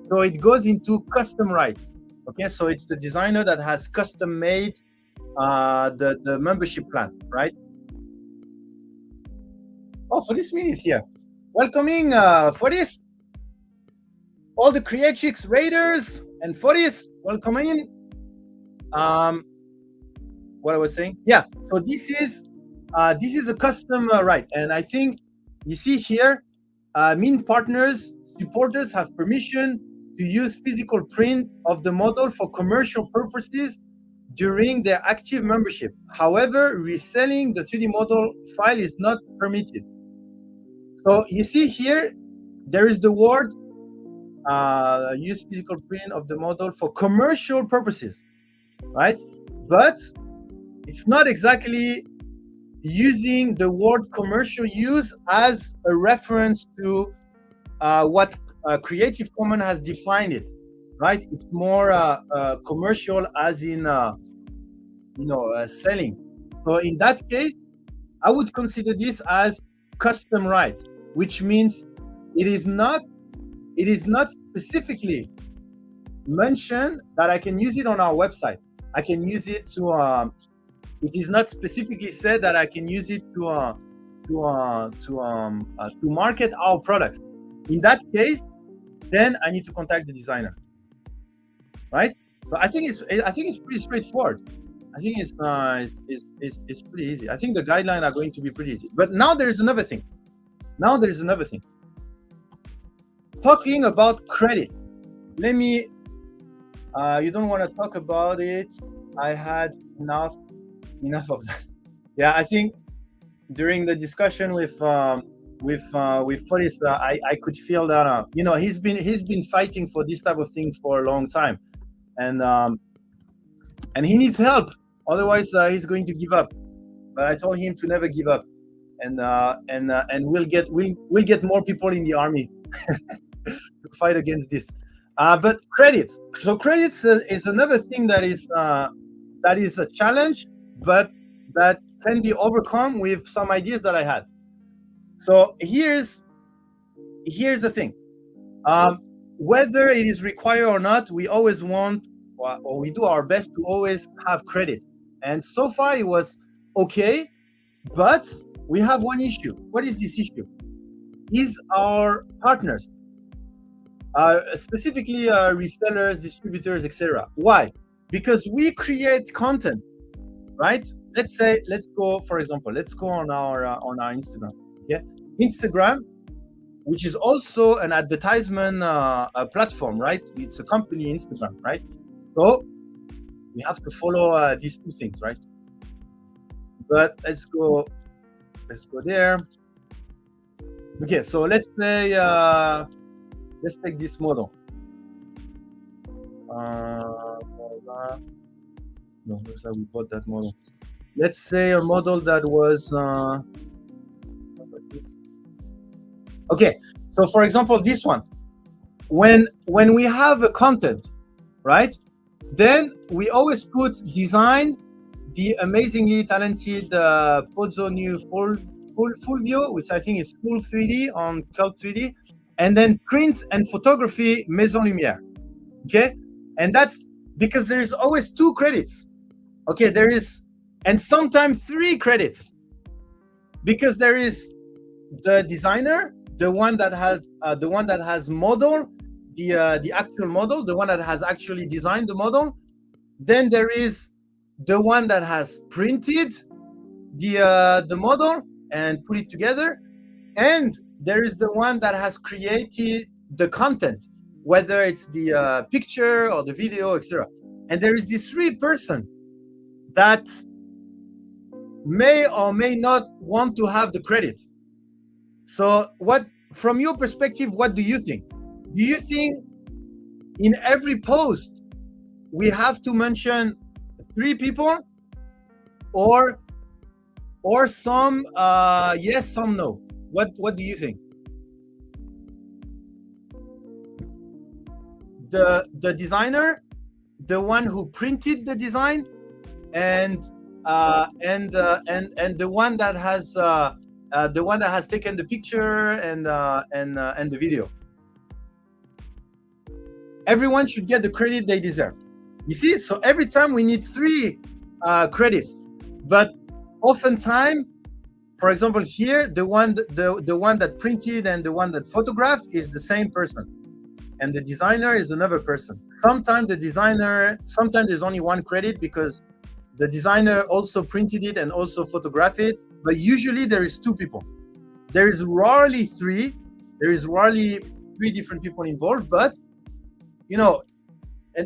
So it goes into custom rights. Okay, so it's the designer that has custom made the membership plan, right? Oh, Fotis is here. Welcoming Fotis, all the Creatrix Raiders and Fotis, welcome in. What I was saying, yeah. So this is a custom right, and I think you see here, mint partners, supporters have permission to use physical print of the model for commercial purposes during their active membership. However, reselling the 3D model file is not permitted. So you see here, there is the word use physical print of the model for commercial purposes, right? But it's not exactly using the word commercial use as a reference to what Creative Commons has defined it, right? It's more commercial as in selling. So in that case, I would consider this as custom right, which means it is not specifically mentioned that I can use it on our website. I can use it to it is not specifically said that I can use it to to market our product. In that case, then I need to contact the designer, right? So I think it's pretty straightforward. I think it's pretty easy. I think the guidelines are going to be pretty easy. But now there is another thing. Talking about credit. Let me. You don't want to talk about it. I had enough of that. Yeah, I think during the discussion with Folis, I could feel that he's been fighting for this type of thing for a long time, and he needs help. Otherwise, he's going to give up. But I told him to never give up, and we'll get more people in the army to fight against this. But credits. So credits is another thing that is a challenge, but that can be overcome with some ideas that I had. So here's the thing. Whether it is required or not, we always want, or we do our best to always have credits. And so far it was okay, but we have one issue. What is this issue? Is our partners, specifically resellers, distributors, etc. Why? Because we create content, right? Let's go on our Instagram. Yeah, Instagram, which is also an advertisement platform, right? It's a company, Instagram, right? So we have to follow these two things, right? But let's go there. Okay, so let's say let's take this model. No, looks like we bought that model. Let's say a model that was okay. So for example, this one, when we have a content, right? Then we always put design, the amazingly talented Pozzo New Fulvio, which I think is Full 3D on Cult 3D, and then prints and photography Maison Lumière. Okay, and that's because there is always 2 credits. Okay, there is, and sometimes 3 credits, because there is the designer, the one that has model, the actual model, the one that has actually designed the model. Then there is the one that has printed the model and put it together, and there is the one that has created the content, whether it's the picture or the video, etc. And there is this 3 person that may or may not want to have the credit. So what, from your perspective, what do you think? Do you think in every post we have to mention 3 people, or some yes, some no? What do you think? The designer, the one who printed the design, and the one that has taken the picture and the video. Everyone should get the credit they deserve. You see, so every time we need 3 credits, but oftentimes, for example, here the one that printed and the one that photographed is the same person, and the designer is another person. Sometimes there's only 1 credit because the designer also printed it and also photographed it, but usually there is 2 people. There is rarely 3. There is rarely 3 different people involved, but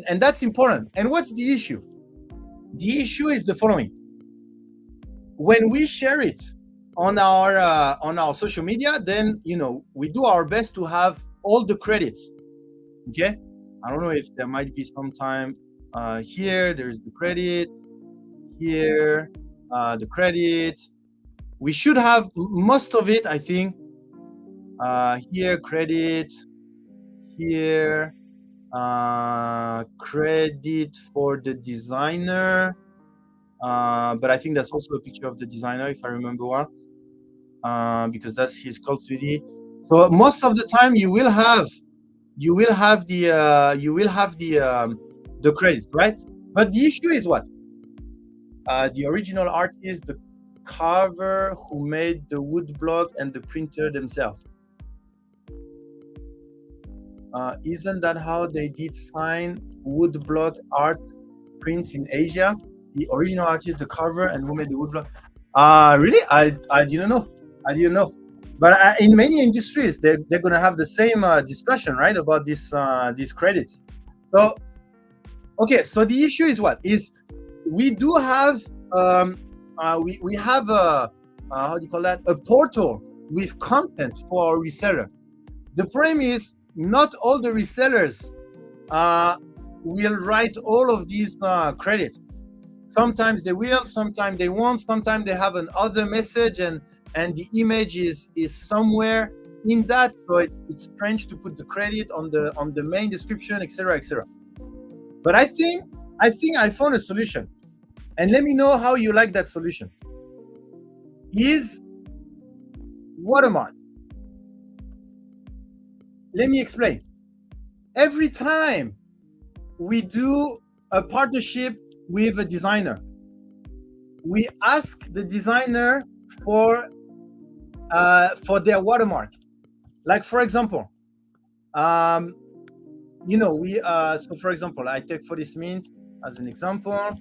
and that's important. And what's the issue? The issue is the following. When we share it on our social media, then we do our best to have all the credits. Okay, I don't know if there might be some time here. There's the credit here, the credit. We should have most of it, I think. Here, credit. Here, credit for the designer. But I think that's also a picture of the designer, if I remember well, because that's his Cult 3D. So most of the time you will have the credits, right? But the issue is what? The original artist, the carver who made the wood block and the printer themselves. Isn't that how they did sign wood block art prints in Asia? The original artist, the carver, and who made the wood block? Really? I didn't know. I didn't know. But in many industries, they're going to have the same discussion, right, about these credits. So, okay. So the issue is what is we do have we have a how do you call that, a portal with content for our reseller. The problem is not all the resellers will write all of these credits. Sometimes they will, sometimes they won't, sometimes they have another message and the image is somewhere in that, so it's strange to put the credit on the main description, etc., etc. But I think I found a solution, and let me know how you like that solution. Is watermark. Let me explain. Every time we do a partnership with a designer, we ask the designer for their watermark. Like, for example, we so for example, I take Fortis Mint as an example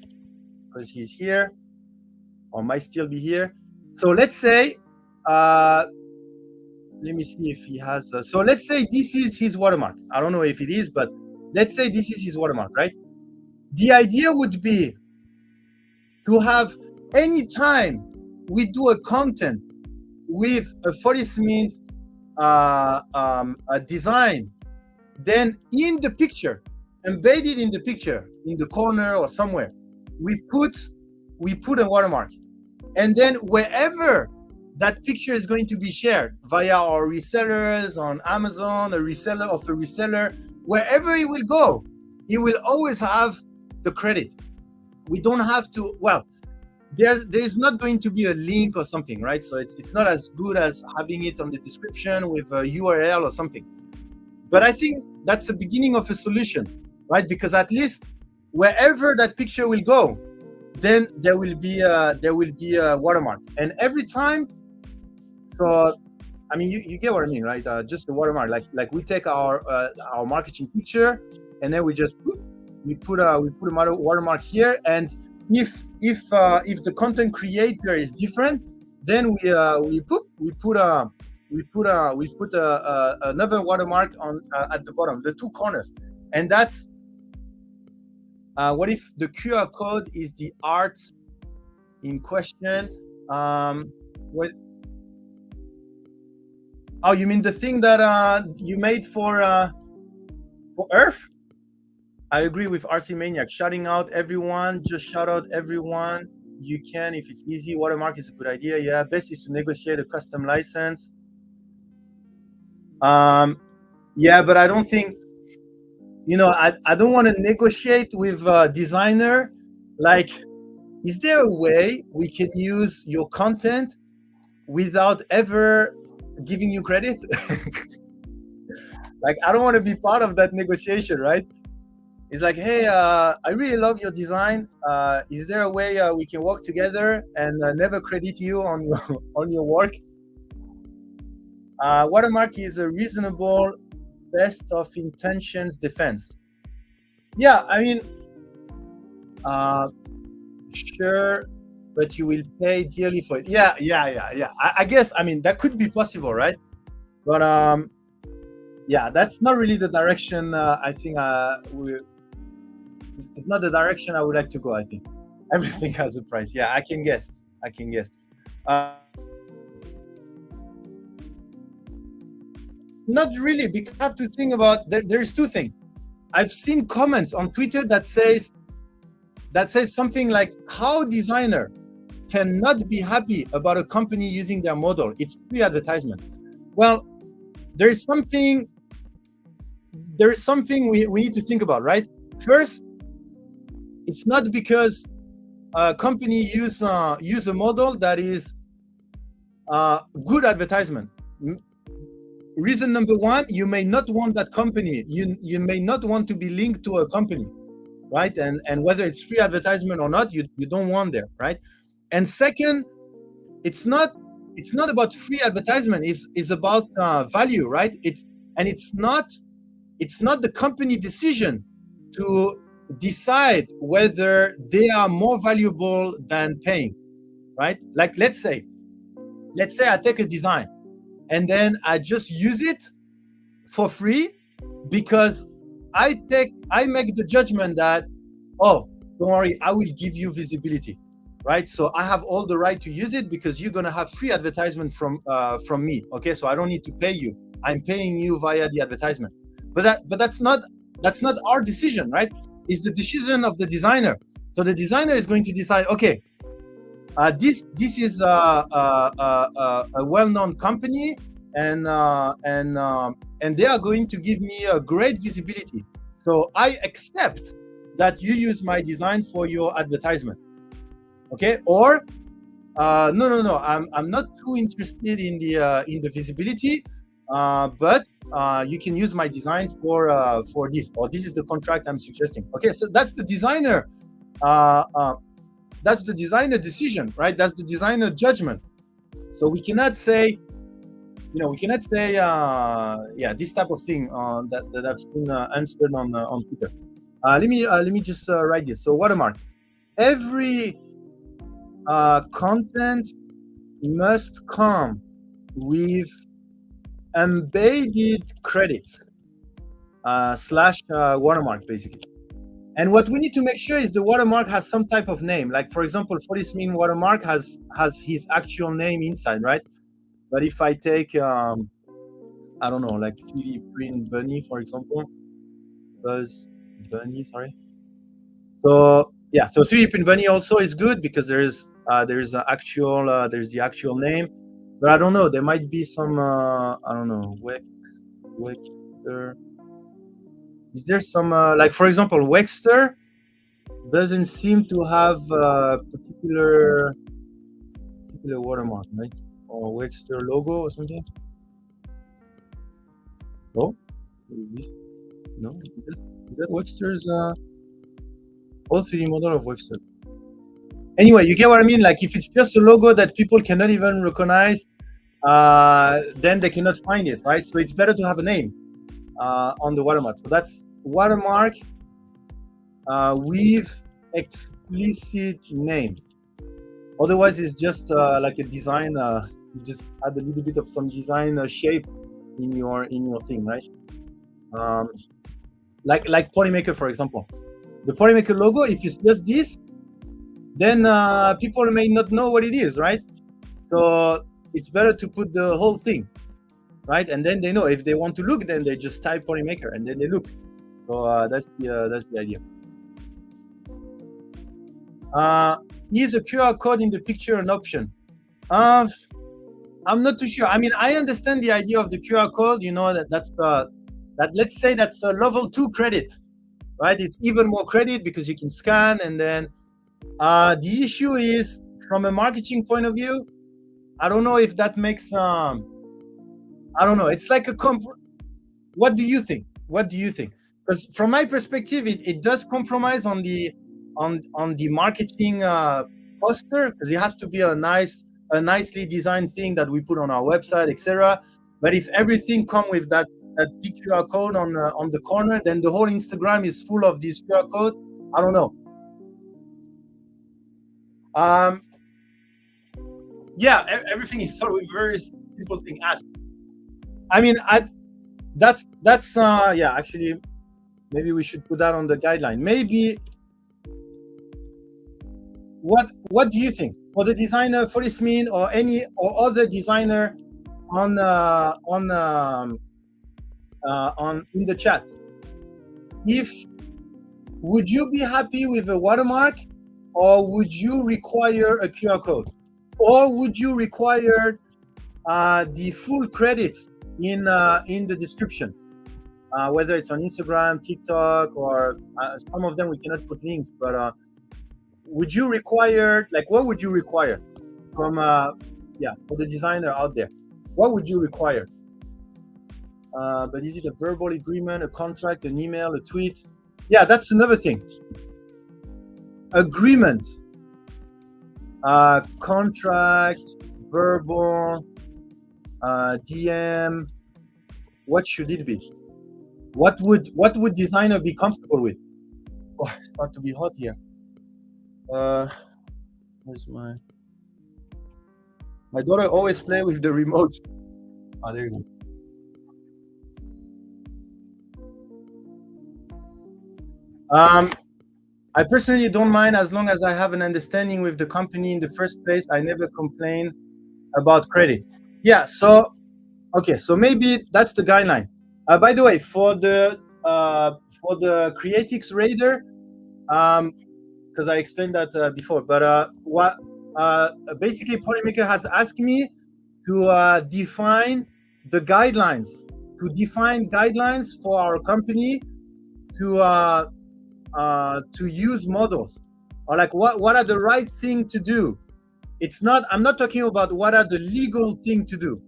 because he's here or might still be here. So let's say let me see if he has so let's say this is his watermark. I don't know if it is, but let's say this is his watermark, right? The idea would be to have, any time we do a content with a Fortis Mint a design, then in the picture, embedded in the picture, in the corner or somewhere, we put a watermark. And then wherever that picture is going to be shared via our resellers on Amazon, a reseller of a reseller, wherever it will go, it will always have the credit. We don't have to, well, there's not going to be a link or something, right? So it's not as good as having it on the description with a URL or something. But I think that's the beginning of a solution, right? Because at least wherever that picture will go, then there will be a watermark. And every time, so I mean, you get what I mean, right? Just the watermark, like we take our marketing picture, and then we just put a watermark here. And if the content creator is different, then we put another watermark on at the bottom, the two corners. And that's what if the QR code is the art in question? What? Oh, you mean the thing that you made for Earth? I agree with RC Maniac. Shouting out everyone. Just shout out everyone you can if it's easy. Watermark is a good idea. Yeah, best is to negotiate a custom license. Yeah, but I don't think, I don't want to negotiate with a designer. Like, is there a way we can use your content without ever giving you credit? Like, I don't want to be part of that negotiation, right? It's like, hey, I really love your design. Is there a way we can work together and never credit you on your work? Watermark is a reasonable best of intentions defense. Yeah, I mean, sure, but you will pay dearly for it. Yeah. I guess, I mean, that could be possible, right? But yeah, that's not really the direction I think it's not the direction I would like to go. I think everything has a price. Yeah, I can guess. Not really, because I have to think about, there's two things. I've seen comments on Twitter that says something like, how designer cannot be happy about a company using their model. It's free advertisement. Well, there's something we need to think about, right? First, it's not because a company use a model that is good advertisement. Reason number one, you may not want that company. You may not want to be linked to a company, right? And whether it's free advertisement or not, you don't want there, right? And second, it's not about free advertisement. It's about value, right? It's not the company decision to decide whether they are more valuable than paying, right? Like let's say I take a design and then I just use it for free because I make the judgment that, oh, don't worry, I will give you visibility, right? So I have all the right to use it because you're gonna have free advertisement from me. Okay, so I don't need to pay you. I'm paying you via the advertisement. But that's not our decision, right? It's the decision of the designer. So the designer is going to decide, okay, this is a well-known company, and they are going to give me a great visibility. So I accept that you use my design for your advertisement. Okay, or no, I'm not too interested in the visibility, but you can use my design for this, or this is the contract I'm suggesting. Okay, so that's the designer. That's the designer decision, right? That's the designer judgment. So we cannot say, this type of thing that I've seen answered on Twitter. Let me just write this. So watermark. Every content must come with embedded credits slash watermark, basically. And what we need to make sure is the watermark has some type of name. Like, for example, for this mean watermark has his actual name inside, right? But if I take, I don't know, like 3D Print Bunny, for example, Buzz Bunny, sorry. So yeah, so 3D Print Bunny also is good because there's the actual name. But I don't know, there might be some, I don't know, Wexter. Is there some, like, for example, Wexter doesn't seem to have a particular watermark, right? Or Wexter logo or something? No? No? Is that Wexter's all 3D model of Wexter? Anyway, you get what I mean? Like, if it's just a logo that people cannot even recognize, then they cannot find it, right? So it's better to have a name on the watermark. So that's watermark with explicit name. Otherwise, it's just like a design. You just add a little bit of some design shape in your thing, right? Like Polymaker, for example. The Polymaker logo, if it's just this, then people may not know what it is, right? So it's better to put the whole thing, right? And then they know. If they want to look, then they just type Polymaker and then they look. So that's the idea. Is a QR code in the picture an option? I'm not too sure. I mean, I understand the idea of the QR code. You know, that's let's say that's a level 2 credit, right? It's even more credit because you can scan. And then the issue is, from a marketing point of view, I don't know if that makes I don't know. It's like a what do you think? Because from my perspective, it does compromise on the marketing poster, because it has to be a nicely designed thing that we put on our website, etc. But if everything come with that big QR code on the corner, then the whole Instagram is full of this QR code. I don't know. Yeah, everything is sort of very simple thing. Ask. I mean, that's yeah. Actually, maybe we should put that on the guideline. Maybe. What do you think? For the designer, for this mean, or any or other designer on in the chat, would you be happy with a watermark, or would you require a QR code, or would you require the full credits in the description, whether it's on Instagram, TikTok, or some of them we cannot put links, but would you require, like, what would you require from for the designer out there? What would you require? But is it a verbal agreement, a contract, an email, a tweet? Yeah, that's another thing. Agreement, contract, verbal, DM. What should it be? What would designer be comfortable with? Oh, it's about to be hot here. Where's my daughter always play with the remote. Oh, there you go. I personally don't mind as long as I have an understanding with the company in the first place. I never complain about credit. Yeah. So okay. So maybe that's the guideline. By the way, for the Creatix Raider, because I explained that before, but what basically Polymaker has asked me to define the guidelines, for our company to use models, or like what are the right thing to do. I'm not talking about what are the legal thing to do,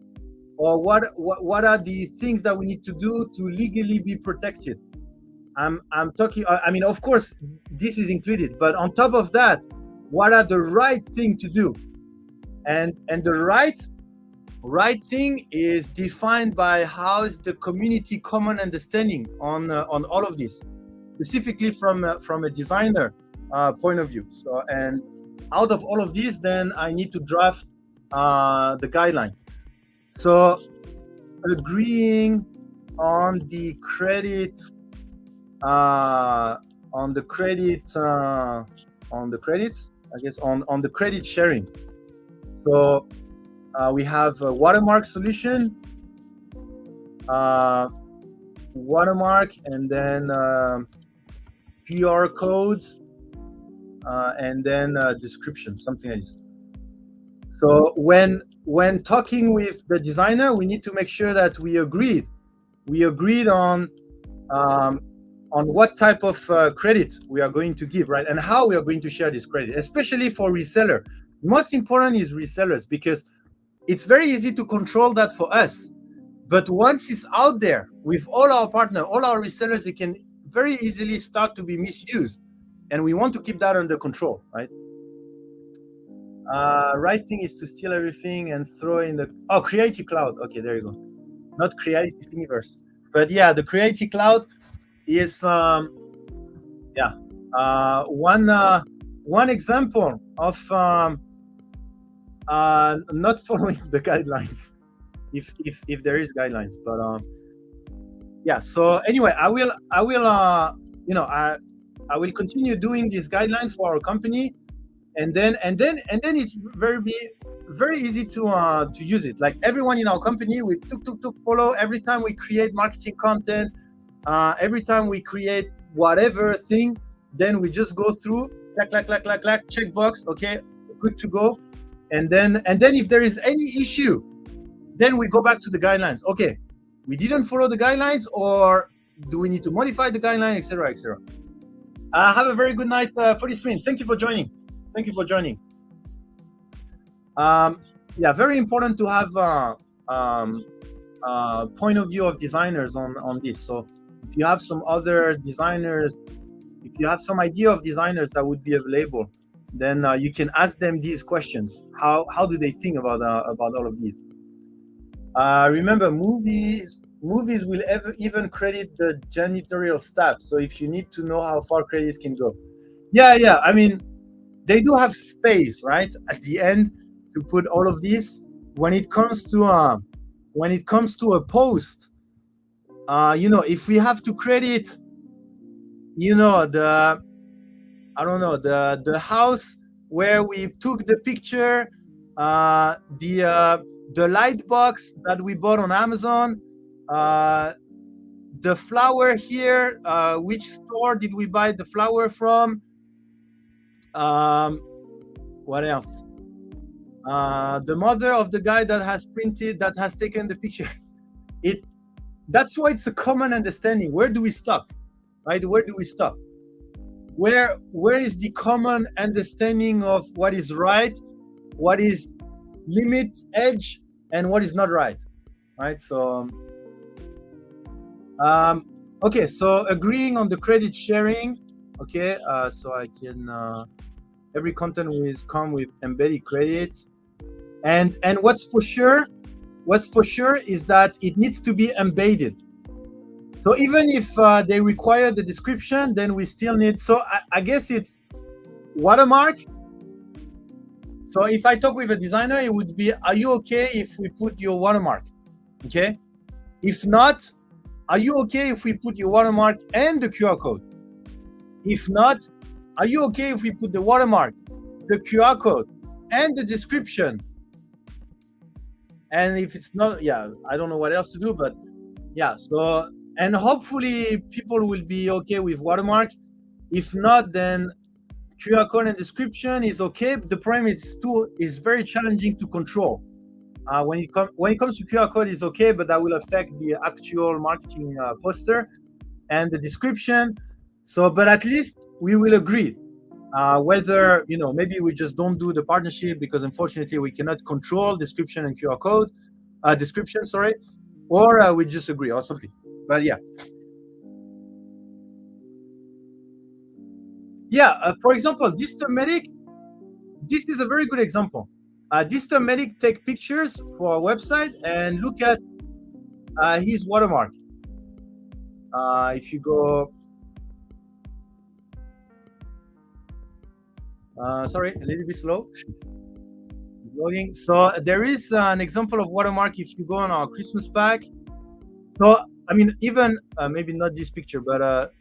or what are the things that we need to do to legally be protected. I'm talking, I mean, of course this is included, but on top of that, what are the right thing to do? And the right thing is defined by how is the community common understanding on all of this, specifically from a designer point of view. So, and out of all of these, then I need to draft the guidelines. So agreeing on the credit, on the credits, I guess on the credit sharing. So we have a watermark solution, watermark, and then QR codes, and then description, something like this. So when talking with the designer, we need to make sure that we agreed on what type of credit we are going to give, right? And how we are going to share this credit, especially for reseller. Most important is resellers, because it's very easy to control that for us. But once it's out there with all our partners, all our resellers, it can very easily start to be misused. And we want to keep that under control, right? Right thing is to steal everything and throw in the Creative Cloud. Okay, there you go. Not Creative Universe, but yeah, the Creative Cloud is one example of not following the guidelines, if there is guidelines. But yeah. So anyway, I will continue doing this guideline for our company. And then it's very easy to use it. Like everyone in our company, we follow every time we create marketing content, every time we create whatever thing, then we just go through, clack, check box, okay, good to go. And then if there is any issue, then we go back to the guidelines. Okay, we didn't follow the guidelines, or do we need to modify the guideline, etc., etc. Have a very good night for this stream. Thank you for joining. Yeah, very important to have point of view of designers on this. So if you have some other designers, if you have some idea of designers that would be available, then you can ask them these questions. How do they think about all of these? Remember, movies will even credit the janitorial staff. So if you need to know how far credits can go, yeah, I mean, they do have space, right, at the end to put all of this. When it comes to a post, if we have to credit, the house where we took the picture, the light box that we bought on Amazon, the flower here, which store did we buy the flower from? What else? The mother of the guy that has taken the picture. That's why it's a common understanding. Where do we stop? Right? Where do we stop? Where is the common understanding of what is right, what is limit, edge, and what is not right? Right? So okay, so agreeing on the credit sharing. Okay, so I can every content will come with embedded credits. And what's for sure is that it needs to be embedded. So even if they require the description, then we still need. So I guess it's watermark. So if I talk with a designer, it would be, are you okay if we put your watermark? Okay. If not, are you okay if we put your watermark and the QR code? If not, are you okay if we put the watermark, the QR code, and the description? And if it's not, yeah, I don't know what else to do, but yeah. So, and hopefully people will be okay with watermark. If not, then QR code and description is okay. The problem is very challenging to control. When it comes to QR code, is okay, but that will affect the actual marketing poster and the description. So, but at least we will agree whether, maybe we just don't do the partnership because unfortunately we cannot control description and QR code description, sorry, or we just agree or something. But yeah. Yeah, for example, Distomedic, this is a very good example. Distomedic take pictures for a website and look at his watermark. If you go, sorry, a little bit slow. Loading. So there is an example of watermark if you go on our Christmas pack. So I mean, even maybe not this picture, but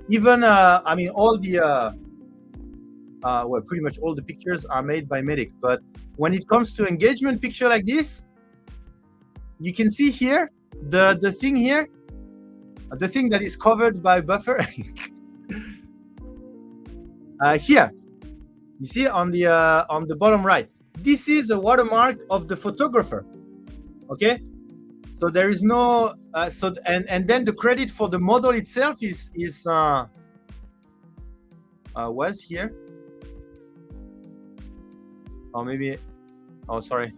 even I mean, all the well, pretty much all the pictures are made by Medic. But when it comes to engagement picture like this, you can see here the thing here, the thing that is covered by buffer. Here, you see on the bottom right. This is a watermark of the photographer. Okay, so there is no and then the credit for the model itself is was here. Or maybe, oh sorry,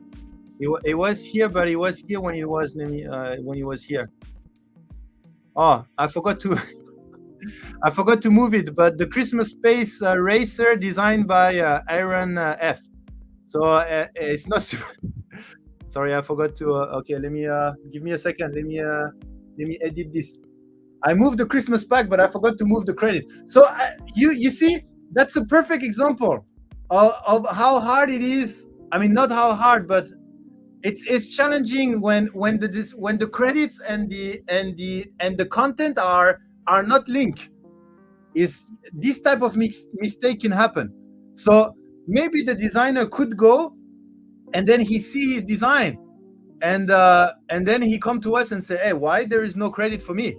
it was here, but it was here when it was when it was here. Oh, I forgot to I forgot to move it, but the Christmas Space Racer designed by Aaron F. So it's not. Sorry, I forgot to. Okay, let me give me a second. Let me edit this. I moved the Christmas pack, but I forgot to move the credit. So you see, that's a perfect example of how hard it is. I mean, not how hard, but it's challenging when the credits and the content are not linked. Is this type of mistake can happen. So maybe the designer could go and then he see his design and then he come to us and say, hey, why there is no credit for me?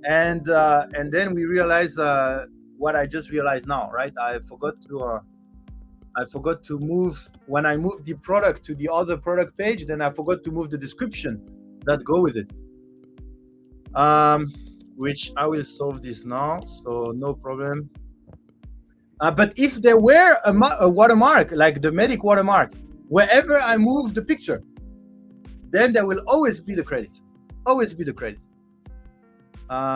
And then we realize what I just realized now, right? I forgot to move, when I moved the product to the other product page, then I forgot to move the description that go with it. Which I will solve this now, so no problem. But if there were a watermark, like the Medic watermark, wherever I move the picture, then there will always be the credit. Always be the credit.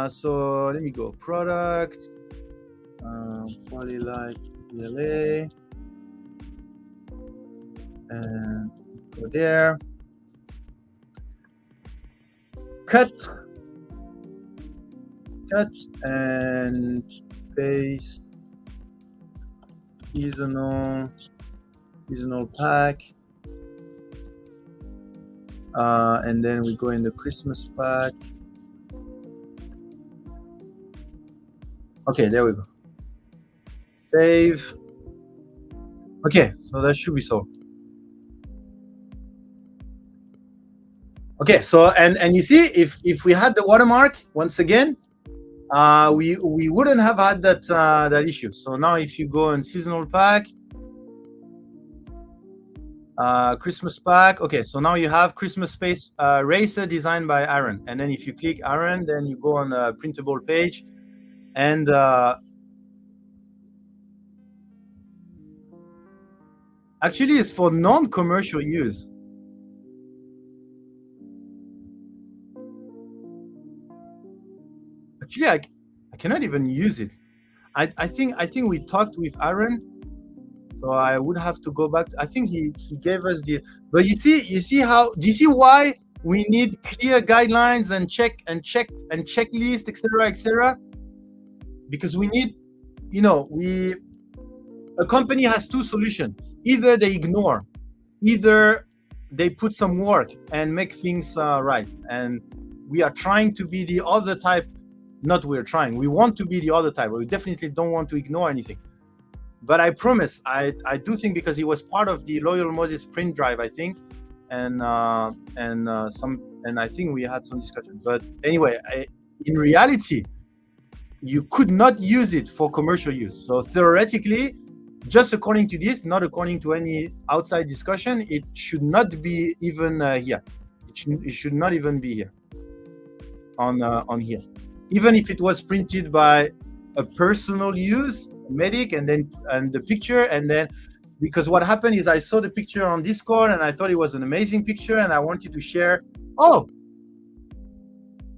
So let me go product, Polylight PLA, and go there. Cut and paste seasonal pack, and then we go in the Christmas pack. Okay, there we go. Save. Okay, so that should be solved. Okay, so and you see, if we had the watermark once again, we wouldn't have had that issue. So now if you go in seasonal pack, Christmas pack. Okay, so now you have Christmas Space Racer designed by Aaron, and then if you click Aaron, then you go on a printable page, and actually it's for non-commercial use. Actually, I cannot even use it. I think we talked with Aaron. So I would have to go back. I think he gave us the. But you see how? Do you see why we need clear guidelines and checklist, etc., etc.? Because we need, a company has two solutions. Either they ignore, either they put some work and make things right. And we are trying to be the other type. Not we're trying. We want to be the other type. We definitely don't want to ignore anything. But I promise, I do think, because he was part of the Loyal Moses sprint drive, I think, and I think we had some discussion. But anyway, in reality, you could not use it for commercial use. So theoretically, just according to this, not according to any outside discussion, it should not be even here. It should not even be here on here. Even if it was printed by a personal use medic and the picture, and then, because what happened is I saw the picture on Discord and I thought it was an amazing picture and I wanted to share. Oh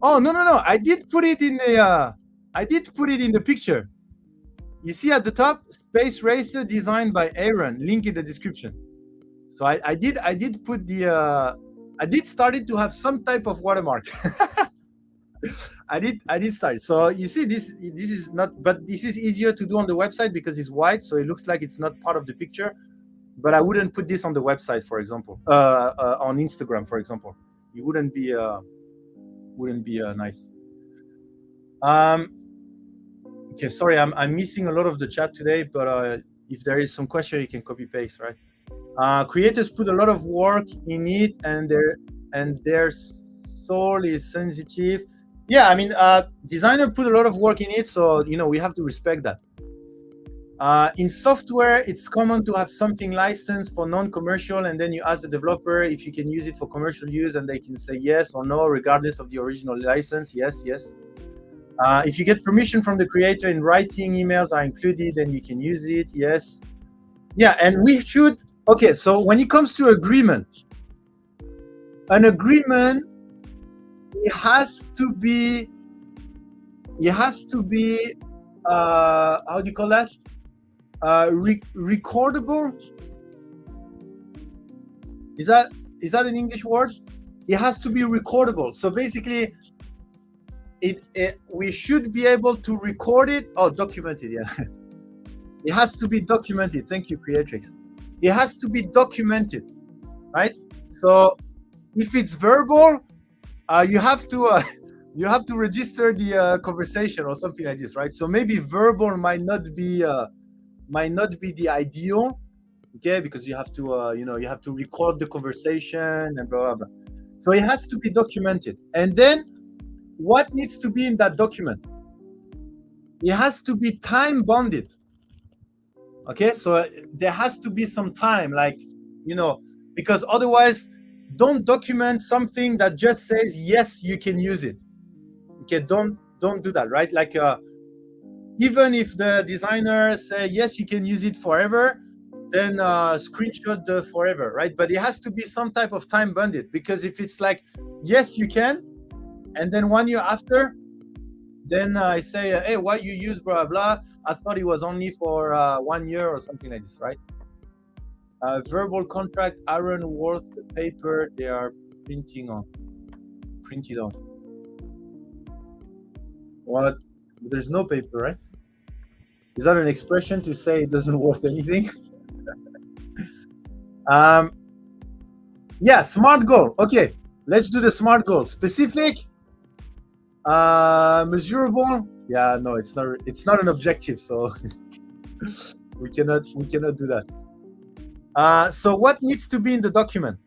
no, I did put it in the picture. You see at the top, Space Racer designed by Aaron, link in the description. So I did put the I did started to have some type of watermark. I did start. So you see, this is not, but this is easier to do on the website because it's white, so it looks like it's not part of the picture. But I wouldn't put this on the website, for example, on Instagram, for example. It wouldn't be nice. Okay, sorry, I'm missing a lot of the chat today, but if there is some question, you can copy paste, right? Creators put a lot of work in it, and their soul is sensitive. Yeah, I mean, designer put a lot of work in it, so we have to respect that. In software, it's common to have something licensed for non-commercial, and then you ask the developer if you can use it for commercial use, and they can say yes or no, regardless of the original license. Yes. If you get permission from the creator in writing, emails are included, then you can use it. Yes. Yeah, and we should. Okay, so when it comes to agreement, an agreement, it has to be how do you call that? Recordable. Is that an English word? It has to be recordable. So basically, we should be able to record it. Oh, documented. Yeah, it has to be documented. Thank you, Creatrix. It has to be documented, right? So if it's verbal, you have to register the conversation or something like this, right? So maybe verbal might not be the ideal, okay? Because you have to you have to record the conversation and blah blah blah. So it has to be documented. And then what needs to be in that document? It has to be time bonded. Okay, so there has to be some time, like, because otherwise, don't document something that just says yes, you can use it. Okay, don't do that, right? Like, even if the designer say yes, you can use it forever, then screenshot the forever, right? But it has to be some type of time bonded, because if it's like yes, you can, and then 1 year after, then I say, hey, why you use blah blah? I thought it was only for 1 year or something like this, right? Verbal contract, Aaron worth the paper they are printed on. What? There's no paper, right? Is that an expression to say it doesn't worth anything? Yeah, SMART goal. Okay, let's do the SMART goal. Specific, measurable. Yeah, no, it's not an objective, so we cannot do that. So what needs to be in the document?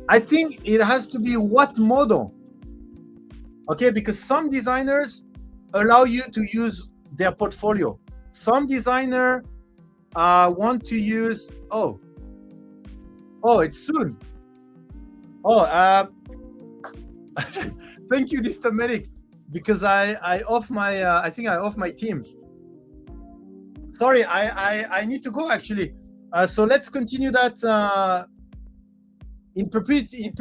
I think it has to be what model. Okay, because some designers allow you to use their portfolio. Some designer want to use. Oh, it's soon. Thank you, Distant Medic, because I off my I think I off my team. Sorry, I need to go actually. So let's continue that in perpetuity,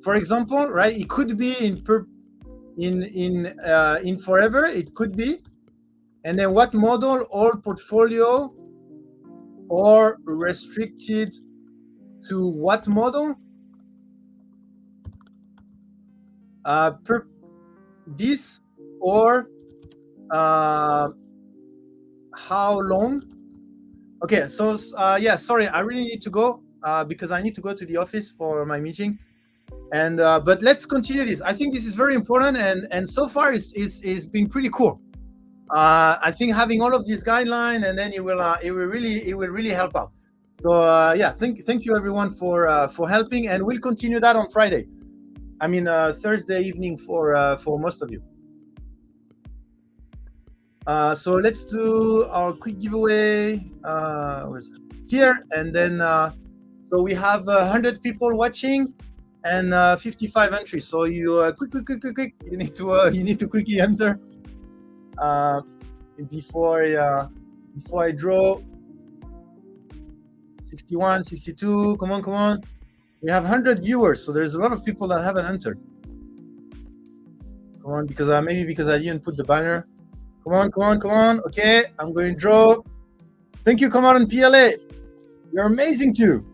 for example, right? It could be in in forever, it could be. And then what model, all portfolio, or restricted to what model? Per this, or how long? Okay, so yeah, sorry, I really need to go because I need to go to the office for my meeting. And but let's continue this. I think this is very important, and so far it's been pretty cool. I think having all of these guidelines, and then it will really help out. So yeah, thank you everyone for helping, and we'll continue that on Friday. I mean Thursday evening for most of you. So let's do our quick giveaway here, and then so we have 100 people watching and 55 entries. So you quick, you need to quickly enter before I draw. 61, 62. Come on. We have 100 viewers, so there's a lot of people that haven't entered. Come on, because maybe because I didn't put the banner. Come on. Okay, I'm going to draw. Thank you, come on, PLA. You're amazing too.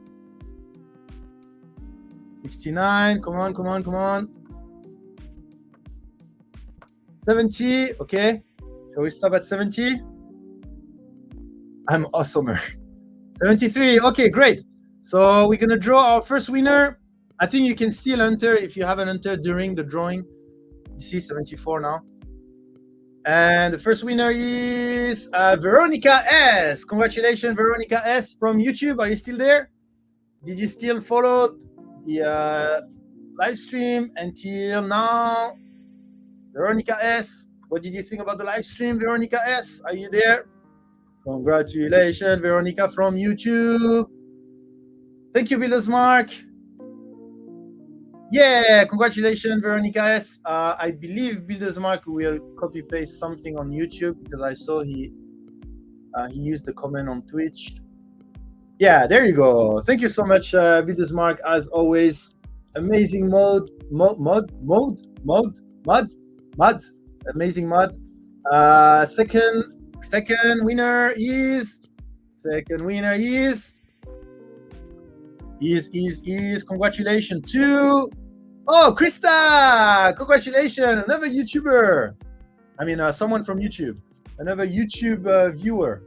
69, come on. 70, okay. Shall we stop at 70? I'm awesomer. 73, okay, great. So we're gonna draw our first winner. I think you can still enter if you haven't entered during the drawing. You see 74 now. And the first winner is Veronica S. Congratulations, Veronica S. from YouTube. Are you still there? Did you still follow the live stream until now? Veronica S. What did you think about the live stream, Veronica S? Are you there? Congratulations, Veronica from YouTube. Thank you, Builders Mark. Yeah, congratulations, Veronica S. I believe Builders Mark will copy paste something on YouTube because I saw he used the comment on Twitch. Yeah, there you go. Thank you so much, Builders Mark, as always. Amazing mod. Amazing mod. Second winner is congratulations to Krista. Congratulations, another YouTuber. I mean someone from YouTube, another YouTube viewer.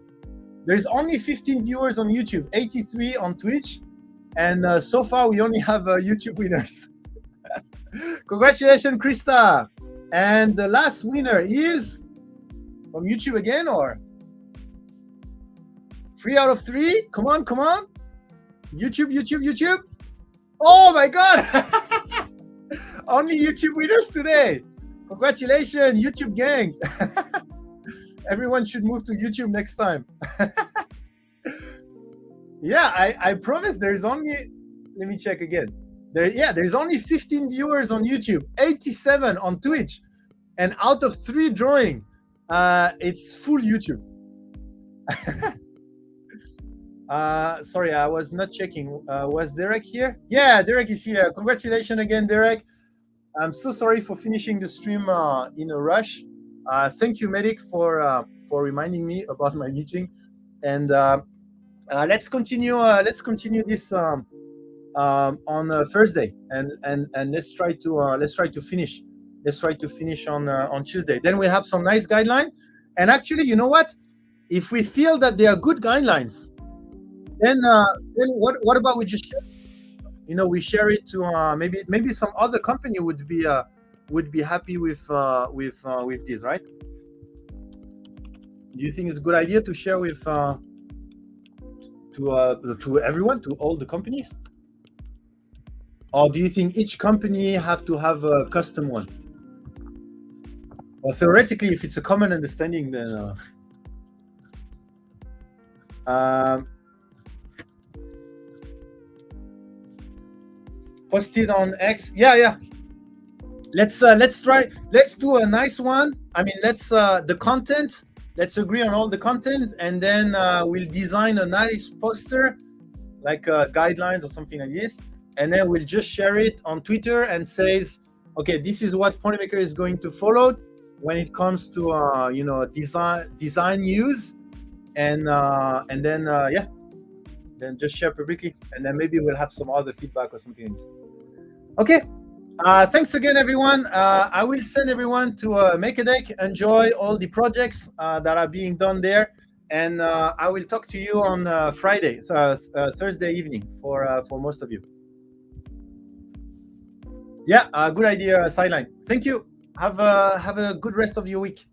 There's only 15 viewers on YouTube, 83 on Twitch, and so far we only have YouTube winners. Congratulations, Krista. And the last winner is from YouTube again, or 3 out of 3? Come on. YouTube. Oh my God. Only YouTube winners today. Congratulations, YouTube gang. Everyone should move to YouTube next time. Yeah, I promise there's only, let me check again. There's only 15 viewers on YouTube, 87 on Twitch, and out of 3 drawing, it's full YouTube. Sorry, I was not checking. Was Derek here? Yeah, Derek is here. Congratulations again, Derek. I'm so sorry for finishing the stream in a rush. Thank you, Medic, for reminding me about my meeting. And let's continue this on Thursday, and let's try to finish. Let's try to finish on Tuesday. Then we have some nice guidelines. And actually, you know what? If we feel that they are good guidelines, then what about we just share? We share it to maybe some other company would be happy with this, right? Do you think it's a good idea to share with to everyone, to all the companies? Or do you think each company have to have a custom one? Well, theoretically, if it's a common understanding, then post it on X. Yeah. Let's try. Let's do a nice one. I mean, let's the content. Let's agree on all the content, and then we'll design a nice poster, like guidelines or something like this, and then we'll just share it on Twitter and says, okay, this is what Polymaker is going to follow when it comes to design use, and then yeah, then just share publicly, and then maybe we'll have some other feedback or something else. Okay. Thanks again, everyone. I will send everyone to Make a Deck. Enjoy all the projects that are being done there, and I will talk to you on Friday, Thursday evening for most of you. Yeah, good idea, Sideline. Thank you. Have a good rest of your week.